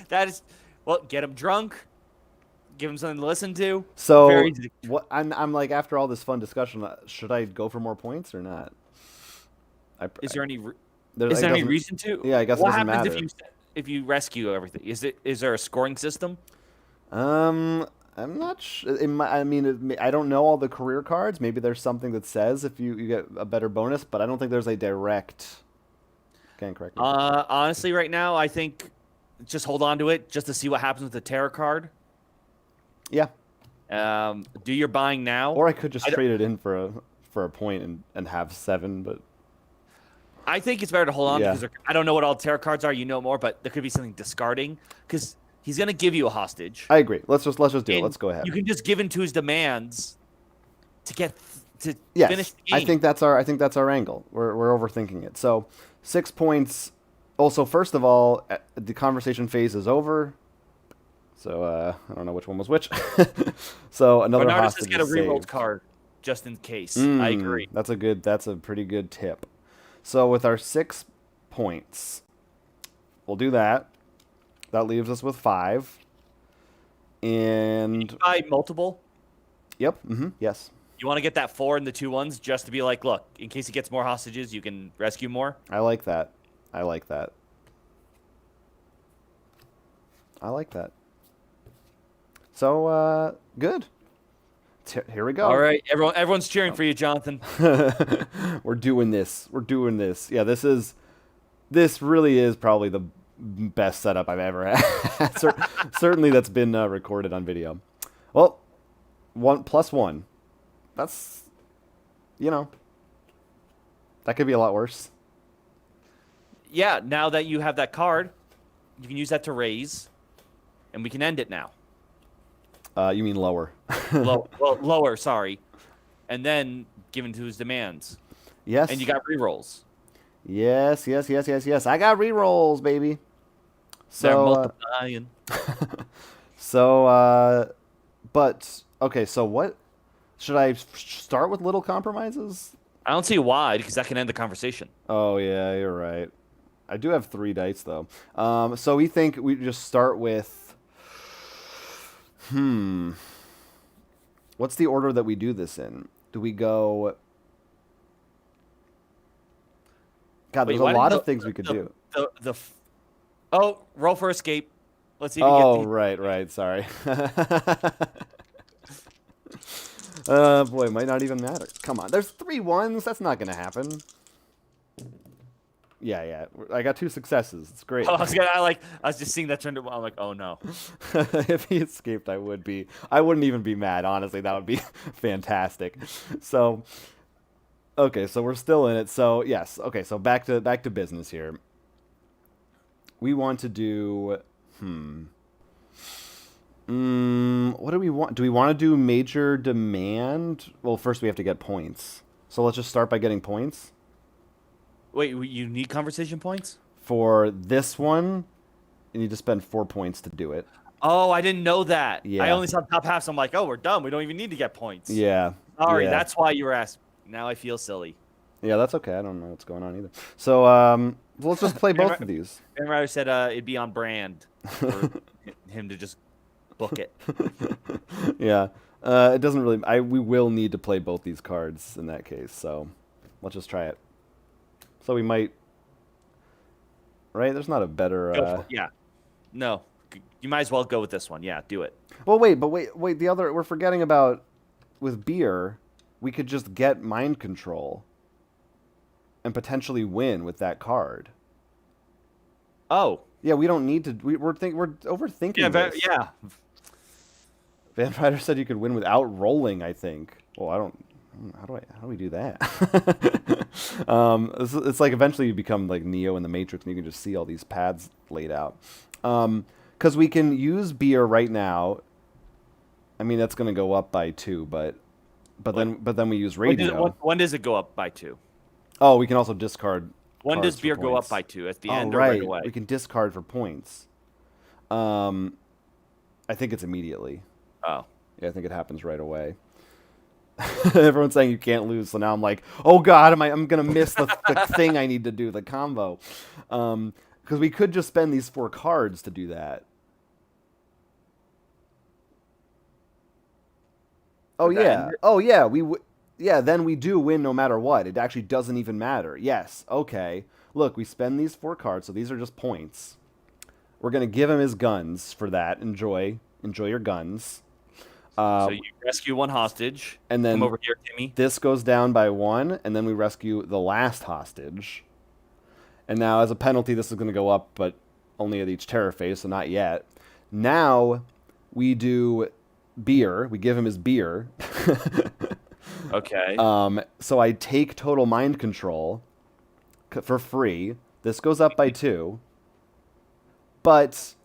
That is, well, get him drunk. Give him something to listen to. So what? I'm like, after all this fun discussion, should I go for more points or not? Is there any reason to? Yeah, I guess what it doesn't matter. happens if you rescue everything? Is there a scoring system? I'm not sure. I don't know all the career cards. Maybe there's something that says if you get a better bonus, but I don't think there's a direct. Can't correct me. Honestly, right now, I think just hold on to it just to see what happens with the terror card. Yeah. Do your buying now, or I could just trade it in for a point and have 7, but. I think it's better to hold on because I don't know what all terror cards are. You know more, but there could be something discarding because he's going to give you a hostage. I agree. Let's just do it. Let's go ahead. You can just give in to his demands to get to finish the game. I think that's our angle. We're overthinking it. So 6 points. Also, first of all, the conversation phase is over. So I don't know which one was which. So another Bernardus hostage just get a is reroll saved. card just in case. I agree. That's a pretty good tip. So with our 6 points, we'll do that. That leaves us with 5. And you buy multiple. Yep. Yes. You want to get that 4 and the 2 ones just to be like, look, in case he gets more hostages, you can rescue more. I like that. So good. Here we go. All right, everyone's cheering for you, Jonathan. We're doing this. Yeah, this really is probably the best setup I've ever had. Certainly that's been recorded on video. Well, 1+1. That's, that could be a lot worse. Yeah, now that you have that card, you can use that to raise, and we can end it now. You mean lower? Lower, sorry. And then given to his demands. Yes. And you got rerolls. Yes. I got rerolls, baby. They're multiplying. But okay. So what should I start with? Little compromises? I don't see why, because that can end the conversation. Oh yeah, you're right. I do have 3 dice though. So we think we just start with. What's the order that we do this in? Do we go? God, there's a lot of things we could do. Roll for escape. Let's see. Right. Sorry. Boy, it might not even matter. Come on, there's 3 1s. That's not gonna happen. Yeah. I got 2 successes. It's great. I was just seeing that turn to. I'm like, oh no. If he escaped, I wouldn't even be mad. Honestly, that would be fantastic. So, okay, so we're still in it. So yes, okay, so back to business here. We want to do. What do we want? Do we want to do major demand? Well, first we have to get points. So let's just start by getting points. Wait, you need conversation points? For this one, you need to spend 4 points to do it. Oh, I didn't know that. Yeah. I only saw top half, so I'm like, oh, we're done. We don't even need to get points. Yeah. Sorry, yeah. that's why you were asking. Now I feel silly. Yeah, that's okay. I don't know what's going on either. So, let's just play both of these. Ben Ryder said it'd be on brand for him to just book it. Yeah. It doesn't really... we will need to play both these cards in that case, so let's just try it. So we might... Right? There's not a better... Yeah. No. You might as well go with this one. Yeah, do it. Well, wait. The other... We're forgetting about... With beer, we could just get mind control and potentially win with that card. Oh. Yeah, we don't need to... We're overthinking this. Yeah. Van Ryder said you could win without rolling, I think. Well, I don't... How do we do that? It's like eventually you become like Neo in the Matrix and you can just see all these paths laid out. Because we can use beer right now. I mean, that's going to go up by 2, but then we use radio. When does it go up by 2? Oh, we can also discard. When does beer go up by 2? At the end or right away? We can discard for points. I think it's immediately. Oh. Yeah, I think it happens right away. Everyone's saying you can't lose, so now I'm like, oh god, I'm gonna miss the thing I need to do, the combo. Because we could just spend these 4 cards to do that. Oh yeah. Oh yeah. Yeah. Then we do win no matter what. It actually doesn't even matter. Yes. Okay. Look, we spend these 4 cards, so these are just points. We're gonna give him his guns for that. Enjoy your guns. So you rescue 1 hostage. And then come over here, Timmy. This goes down by 1, and then we rescue the last hostage. And now, as a penalty, this is going to go up, but only at each terror phase, so not yet. Now, we do beer. We give him his beer. Okay. So I take total mind control for free. This goes up by 2. But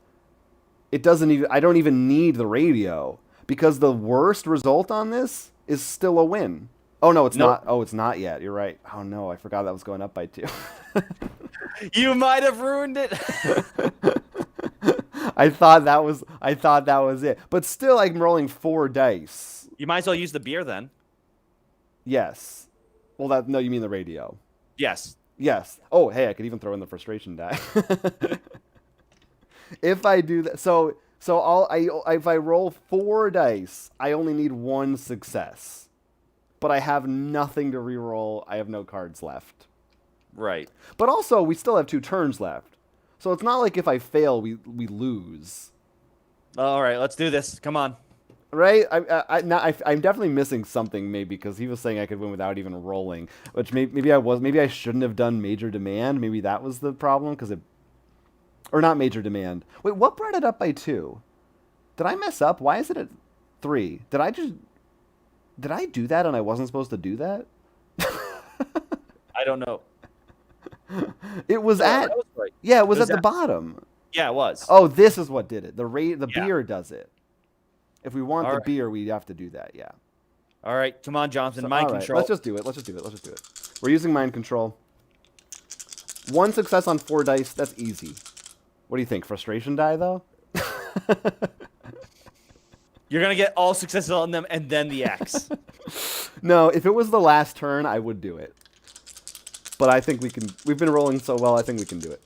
it doesn't even... I don't even need the radio. Because the worst result on this is still a win. Oh, no, it's not. Oh, it's not yet. You're right. Oh, no, I forgot that was going up by 2. You might have ruined it. I thought that was it. But still, I'm rolling 4 dice. You might as well use the beer then. Yes. Well, no, you mean the radio. Yes. Yes. Oh, hey, I could even throw in the frustration die. If I do that... So if I roll 4 dice, I only need 1 success. But I have nothing to reroll. I have no cards left. Right. But also, we still have 2 turns left. So it's not like if I fail, we lose. All right, let's do this. Come on. Right? I'm definitely missing something, maybe, because he was saying I could win without even rolling. Which maybe I was. Maybe I shouldn't have done major demand. Maybe that was the problem, because it... Or not major demand. Wait, what brought it up by 2? Did I mess up? Why is it at 3? Did I do that and I wasn't supposed to do that? I don't know. It was at... Was right. Yeah, it was at the bottom. Yeah, it was. Oh, this is what did it. The beer does it. If we want the beer, we have to do that, yeah. All right, come on, Johnson. Mind control. Let's just do it. We're using mind control. 1 success on 4 dice, that's easy. What do you think? Frustration die, though? You're going to get all successes on them and then the X. No, if it was the last turn, I would do it. But I think we can... We've been rolling so well, I think we can do it.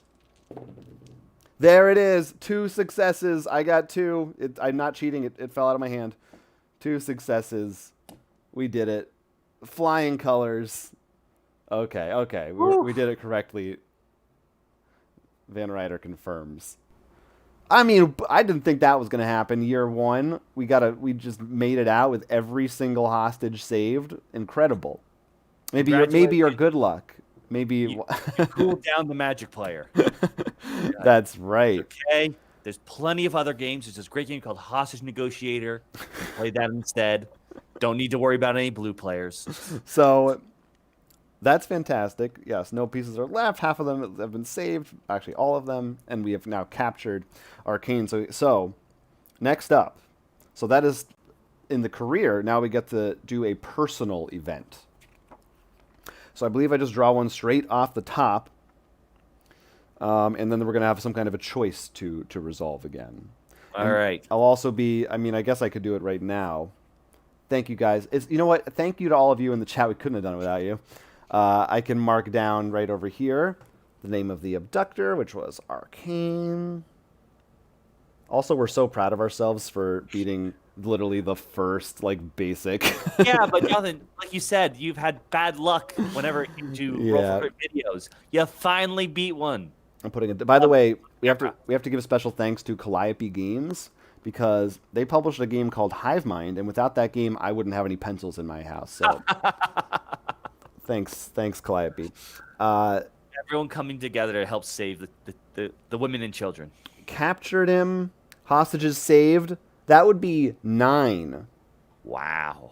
There it is. 2 successes. I got 2. I'm not cheating. It fell out of my hand. 2 successes. We did it. Flying colors. Okay. We did it correctly. Van Ryder confirms. I mean, I didn't think that was going to happen. Year 1, we just made it out with every single hostage saved. Incredible. Maybe your good luck. maybe. You cool down the Magic player. That's right. Okay. There's plenty of other games. There's this great game called Hostage Negotiator. You can play that instead. Don't need to worry about any blue players. So that's fantastic. Yes, no pieces are left. Half of them have been saved. Actually, all of them, and we have now captured Arcane. So next up, so that is in the career. Now we get to do a personal event. So I believe I just draw one straight off the top, and then we're going to have some kind of a choice to resolve again. All right. I'll also be, I mean, I guess I could do it right now. Thank you, guys. You know what? Thank you to all of you in the chat. We couldn't have done it without you. I can mark down right over here the name of the abductor, which was Arcane. Also, we're so proud of ourselves for beating literally the first, like, basic. Yeah, but Jonathan, like you said, you've had bad luck whenever it came to Roll for Crit videos. You finally beat one. I'm putting it. By the way, we have to give a special thanks to Calliope Games because they published a game called Hive Mind, and without that game, I wouldn't have any pencils in my house. So, thanks, Calliope. Everyone coming together to help save the women and children. Captured him. Hostages saved. That would be 9. Wow.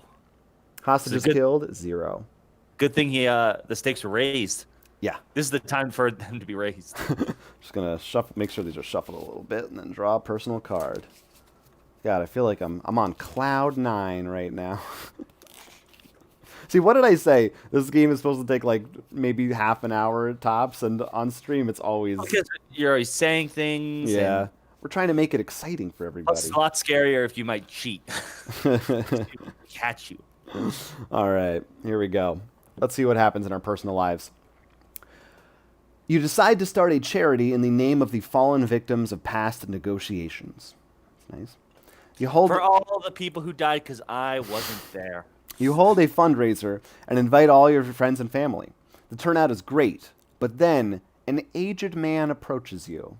Hostages killed, 0. Good thing the stakes were raised. Yeah. This is the time for them to be raised. Just gonna shuffle. Make sure these are shuffled a little bit, and then draw a personal card. God, I feel like I'm on cloud 9 right now. See, what did I say? This game is supposed to take like maybe half an hour tops, and on stream it's always because you're always saying things. Yeah, we're trying to make it exciting for everybody. It's a lot scarier if you might cheat. Catch you. All right, here we go. Let's see what happens in our personal lives. You decide to start a charity in the name of the fallen victims of past negotiations. That's nice. You hold for all the people who died because I wasn't there. You hold a fundraiser and invite all your friends and family. The turnout is great, but then an aged man approaches you.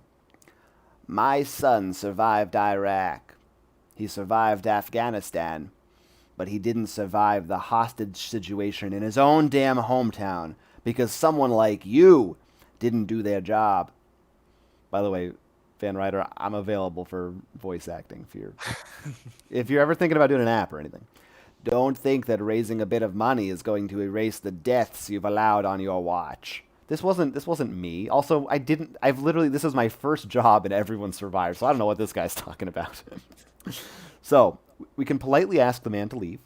My son survived Iraq. He survived Afghanistan, but he didn't survive the hostage situation in his own damn hometown because someone like you didn't do their job. By the way, Van Ryder, I'm available for voice acting if you're ever thinking about doing an app or anything. Don't think that raising a bit of money is going to erase the deaths you've allowed on your watch. This wasn't me. Also, this is my first job and everyone survived, so I don't know what this guy's talking about. So, we can politely ask the man to leave,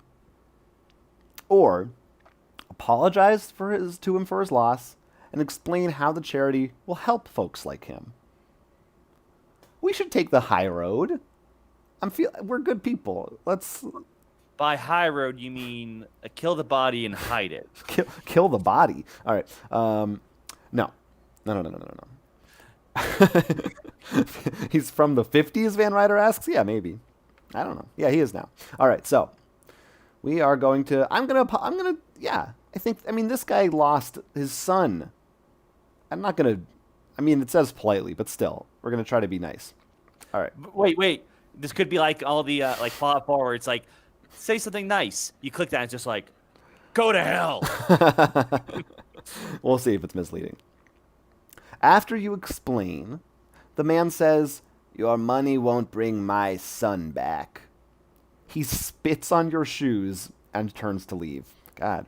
or apologize to him for his loss, and explain how the charity will help folks like him. We should take the high road. We're good people. Let's... By high road, you mean kill the body and hide it. Kill the body. All right. No. He's from the 50s, Van Ryder asks? Yeah, maybe. I don't know. Yeah, he is now. All right, so we are going to... this guy lost his son. I'm not going to... it says politely, but still, we're going to try to be nice. All right. Wait. This could be like all the, Fallout 4 where it's like, say something nice. You click that, and it's just like, go to hell. We'll see if it's misleading. After you explain, the man says, your money won't bring my son back. He spits on your shoes and turns to leave. God,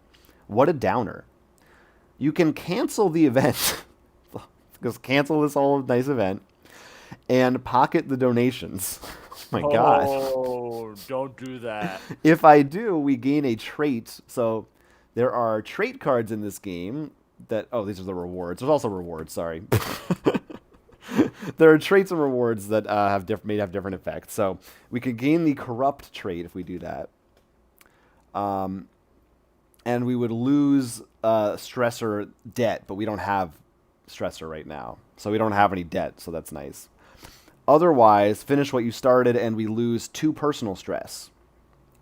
what a downer. You can cancel the event. Just cancel this whole nice event and pocket the donations. Oh my gosh. Oh, don't do that. If I do, we gain a trait. So there are trait cards in this game that... Oh, these are the rewards. There's also rewards, sorry. There are traits and rewards that may have different effects. So we could gain the corrupt trait if we do that. And we would lose stressor debt, but we don't have stressor right now. So we don't have any debt, so that's nice. Otherwise, finish what you started, and we lose 2 personal stress.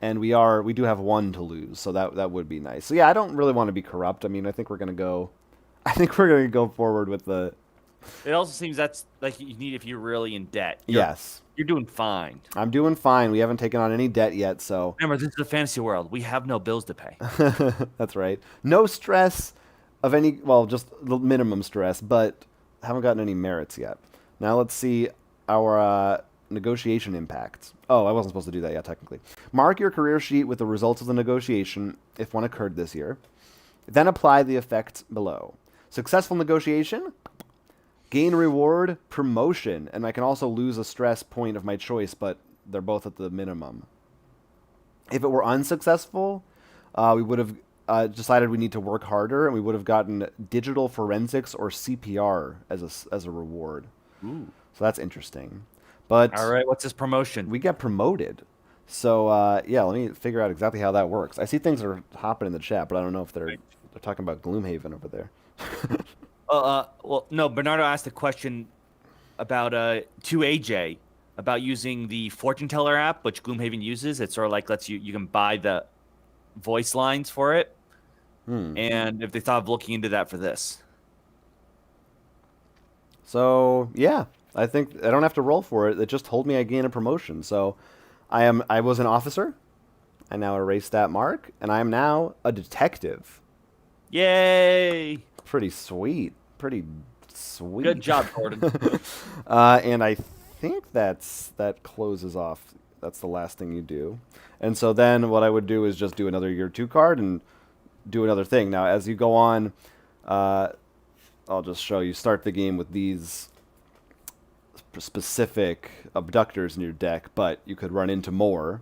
And we do have 1 to lose, so that would be nice. So yeah, I don't really want to be corrupt. I think we're gonna go forward with the... It also seems that's like you need if you're really in debt. Yes. You're doing fine. I'm doing fine. We haven't taken on any debt yet, so... Remember, this is a fantasy world. We have no bills to pay. That's right. No stress, of any, well, just the minimum stress, but haven't gotten any merits yet. Now let's see our negotiation impacts. Oh, I wasn't supposed to do that yet, technically. Mark your career sheet with the results of the negotiation, if one occurred this year. Then apply the effects below. Successful negotiation, gain reward, promotion, and I can also lose a stress point of my choice, but they're both at the minimum. If it were unsuccessful, we would have decided we need to work harder, and we would have gotten digital forensics or CPR as a reward. Ooh. So that's interesting. But All right, what's this promotion? we get promoted. So yeah, let me figure out exactly how that works. I see things are hopping in the chat, but I don't know if they're talking about Gloomhaven over there. Well, no. Bernardo asked a question about to AJ about using the fortune teller app, which Gloomhaven uses. It sort of like lets you can buy the voice lines for it, and if they thought of looking into that for this. So yeah, I think I don't have to roll for it. It just told me I gain a promotion. So I was an officer. I now erased that mark, and I am now a detective. Yay! Pretty sweet. Pretty sweet. Good job, Gordon. And I think that closes off. That's the last thing you do. And so then what I would do is just do another year 2 card and do another thing. Now, as you go on, I'll just show you. Start the game with these specific abductors in your deck, but you could run into more.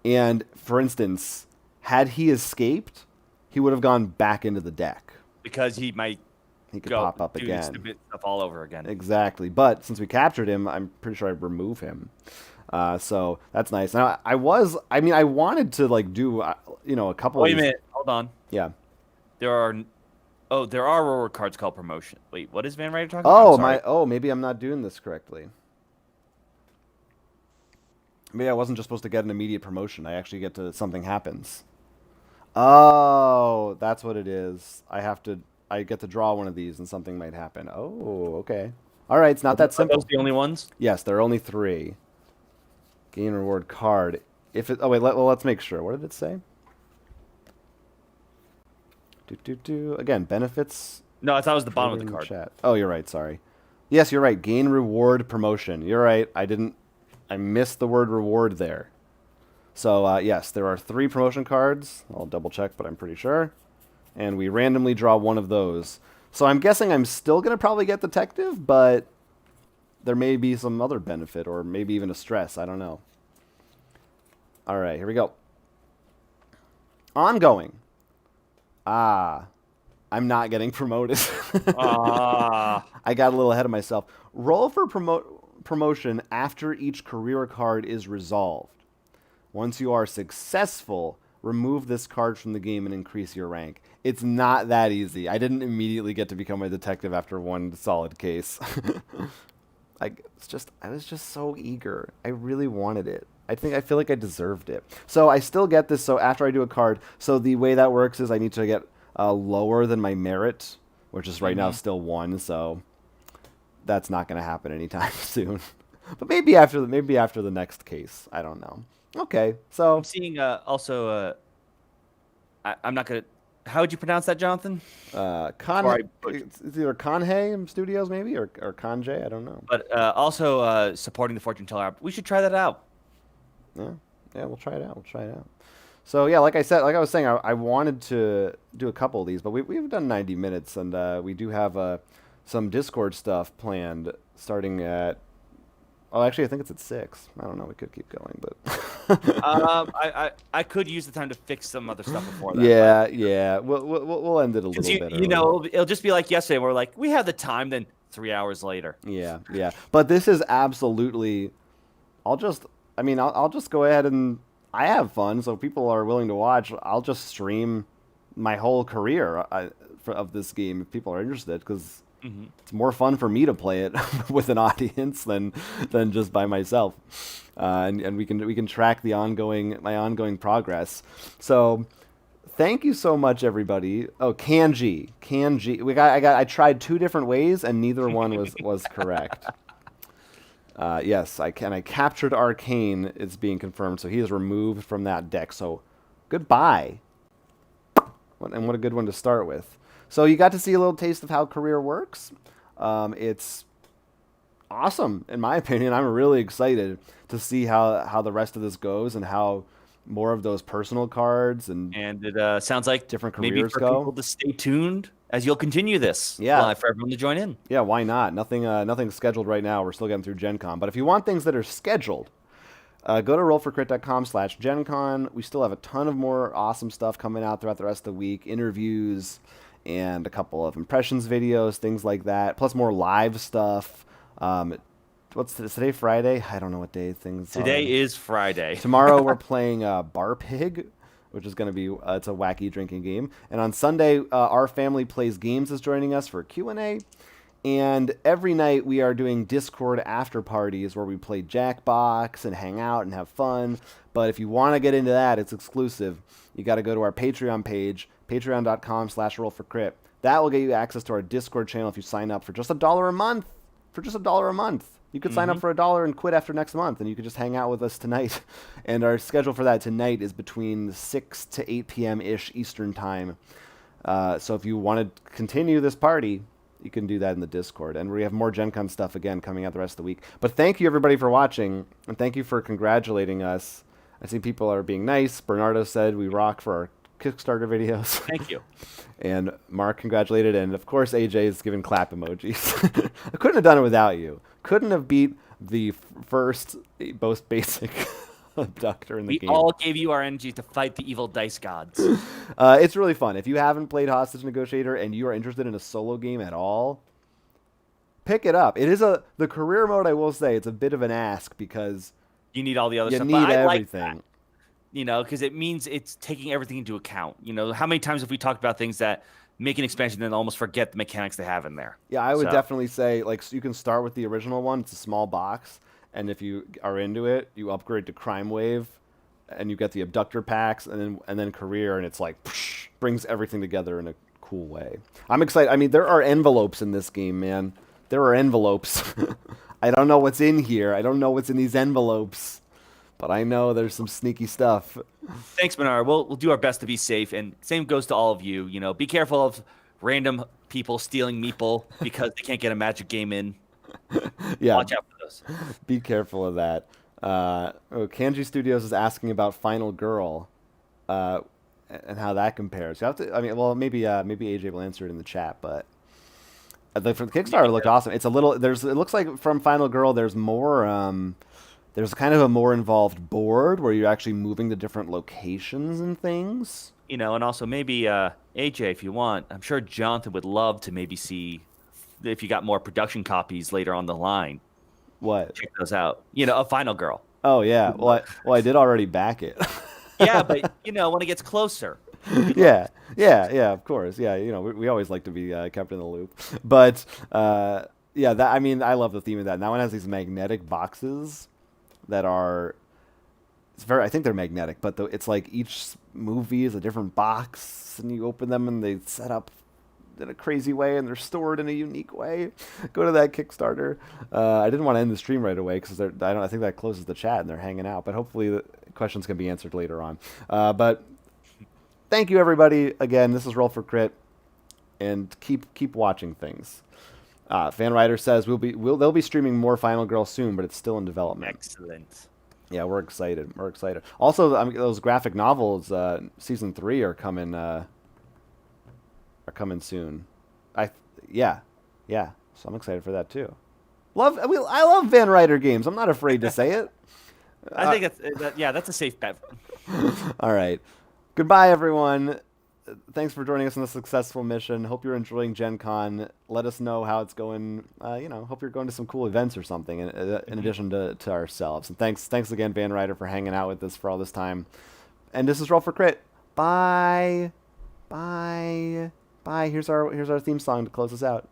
And, for instance, had he escaped, he would have gone back into the deck. Because he could go pop up do again. stupid stuff all over again. Exactly. But since we captured him, I'm pretty sure I'd remove him. So that's nice. Now, I wanted to, like, do, a couple Wait of a these. minute. Hold on. Yeah. There are reward cards called promotion. Wait, what is Van Ryder talking about? Maybe I'm not doing this correctly. Maybe I wasn't just supposed to get an immediate promotion. I actually get to, something happens. Oh, that's what it is. I get to draw one of these and something might happen. Oh, okay. All right, it's not that simple. Are those the only ones? Yes, there are only 3. Gain reward card. Let's make sure. What did it say? Again, benefits. No, I thought it was the bottom of the card. Chat. Oh, you're right. Sorry. Yes, you're right. Gain reward promotion. You're right. I missed the word reward there. So, yes, there are 3 promotion cards. I'll double check, but I'm pretty sure. And we randomly draw one of those. So I'm guessing I'm still going to probably get detective, but there may be some other benefit or maybe even a stress. I don't know. All right, here we go. Ongoing. I'm not getting promoted. I got a little ahead of myself. Roll for promotion after each career card is resolved. Once you are successful, remove this card from the game and increase your rank. It's not that easy. I didn't immediately get to become a detective after one solid case. I was just so eager. I really wanted it. I feel like I deserved it. So I still get this. So after I do a card, so the way that works is I need to get lower than my merit, which is right now still 1. So that's not going to happen anytime soon. But maybe after the next case. I don't know. Okay, so I'm seeing also. I'm not gonna. How would you pronounce that, Jonathan? It's either Conhe Studios maybe or Conjay. I don't know. But also supporting the fortune teller app. We should try that out. Yeah, we'll try it out. So yeah, like I was saying, I wanted to do a couple of these, but we've done 90 minutes, and we do have some Discord stuff planned starting at. Oh, actually, I think it's at 6. I don't know. We could keep going, but I could use the time to fix some other stuff before that. Yeah. We'll end it a little bit. It'll just be like yesterday. We're like, we have the time. Then 3 hours later. Yeah. But this is absolutely. I'll just go ahead and I have fun. So if people are willing to watch, I'll just stream my whole career of this game if people are interested, because. It's more fun for me to play it with an audience than just by myself, and we can track my ongoing progress. So, thank you so much, everybody. Oh, kanji. I tried 2 different ways and neither one was correct. Yes, I captured Arcane. It's being confirmed, so he is removed from that deck. So, goodbye. And what a good one to start with. So you got to see a little taste of how career works. It's awesome, in my opinion. I'm really excited to see how the rest of this goes and how more of those personal cards and And it sounds like different maybe careers for go. people to stay tuned as you'll continue this. Yeah, Well, for everyone to join in. yeah. Why not? Nothing's scheduled right now. We're still getting through Gen Con. But if you want things that are scheduled, go to rollforcrit.com/GenCon. We still have a ton of more awesome stuff coming out throughout the rest of the week. Interviews and a couple of impressions videos, things like that. Plus more live stuff. Today? Friday? I don't know what day things Today are. is Friday. Tomorrow we're playing Bar Pig, which is going to be it's a wacky drinking game. And on Sunday, Our Family Plays Games is joining us for Q&A. And every night we are doing Discord after parties where we play Jackbox and hang out and have fun. But if you want to get into that, it's exclusive. You got to go to our Patreon page, patreon.com/rollforcrit. That will get you access to our Discord channel if you sign up for just $1 a month. For just $1 a month. You could sign up for $1 and quit after next month, and you could just hang out with us tonight. And our schedule for that tonight is between 6 to 8 p.m.-ish Eastern Time. So if you want to continue this party, you can do that in the Discord. And we have more Gen Con stuff, again, coming out the rest of the week. But thank you, everybody, for watching, and thank you for congratulating us. I see people are being nice. Bernardo said we rock for our Kickstarter videos. Thank you. And Mark congratulated, and of course AJ is giving clap emojis. I couldn't have done it without you. Couldn't have beat the first, most basic abductor in the game. We all gave you our energy to fight the evil dice gods. It's really fun. If you haven't played Hostage Negotiator and you are interested in a solo game at all, pick it up. It is the career mode. I will say it's a bit of an ask because you need all the other you stuff. need but I everything. like that, because it means it's taking everything into account. How many times have we talked about things that make an expansion and then almost forget the mechanics they have in there? Yeah, I would definitely say you can start with the original one. It's a small box, and if you are into it, you upgrade to Crime Wave, and you get the abductor packs, and then career, and it's like brings everything together in a cool way. I'm excited. I mean, there are envelopes in this game, man. There are envelopes. I don't know what's in here. I don't know what's in these envelopes. But I know there's some sneaky stuff. Thanks, Bernard. We'll do our best to be safe, and same goes to all of you. Be careful of random people stealing meeple because they can't get a magic game in. Yeah, watch out for those. Be careful of that. Kanji Studios is asking about Final Girl, and how that compares. You have to. I mean, well, maybe AJ will answer it in the chat, but. For the Kickstarter, it looked awesome. It's a little. It looks like from Final Girl, there's more. There's kind of a more involved board where you're actually moving to different locations and things. And also maybe AJ, if you want, I'm sure Jonathan would love to maybe see if you got more production copies later on the line. What? Check those out. A Final Girl. Oh yeah. Well, I did already back it. Yeah, but when it gets closer. Yeah. Of course. Yeah. We always like to be kept in the loop. But yeah, I love the theme of that. And that one has these magnetic boxes that are. I think they're magnetic, but it's like each movie is a different box, and you open them and they set up in a crazy way, and they're stored in a unique way. Go to that Kickstarter. I didn't want to end the stream right away because I think that closes the chat and they're hanging out. But hopefully the questions can be answered later on. But thank you everybody again. This is Roll for Crit, and keep watching things. Fan Rider says they'll be streaming more Final Girl soon, but it's still in development. Excellent. Yeah, we're excited. Also, those graphic novels, season 3 are coming soon. Yeah. So I'm excited for that too. I love Van Ryder games. I'm not afraid to say it. I think that's a safe bet. All right. Goodbye, everyone. Thanks for joining us on this successful mission. Hope you're enjoying Gen Con. Let us know how it's going. Hope you're going to some cool events or something in addition to ourselves. And thanks again, Van Ryder, for hanging out with us for all this time. And this is Roll for Crit. Bye. Here's our theme song to close us out.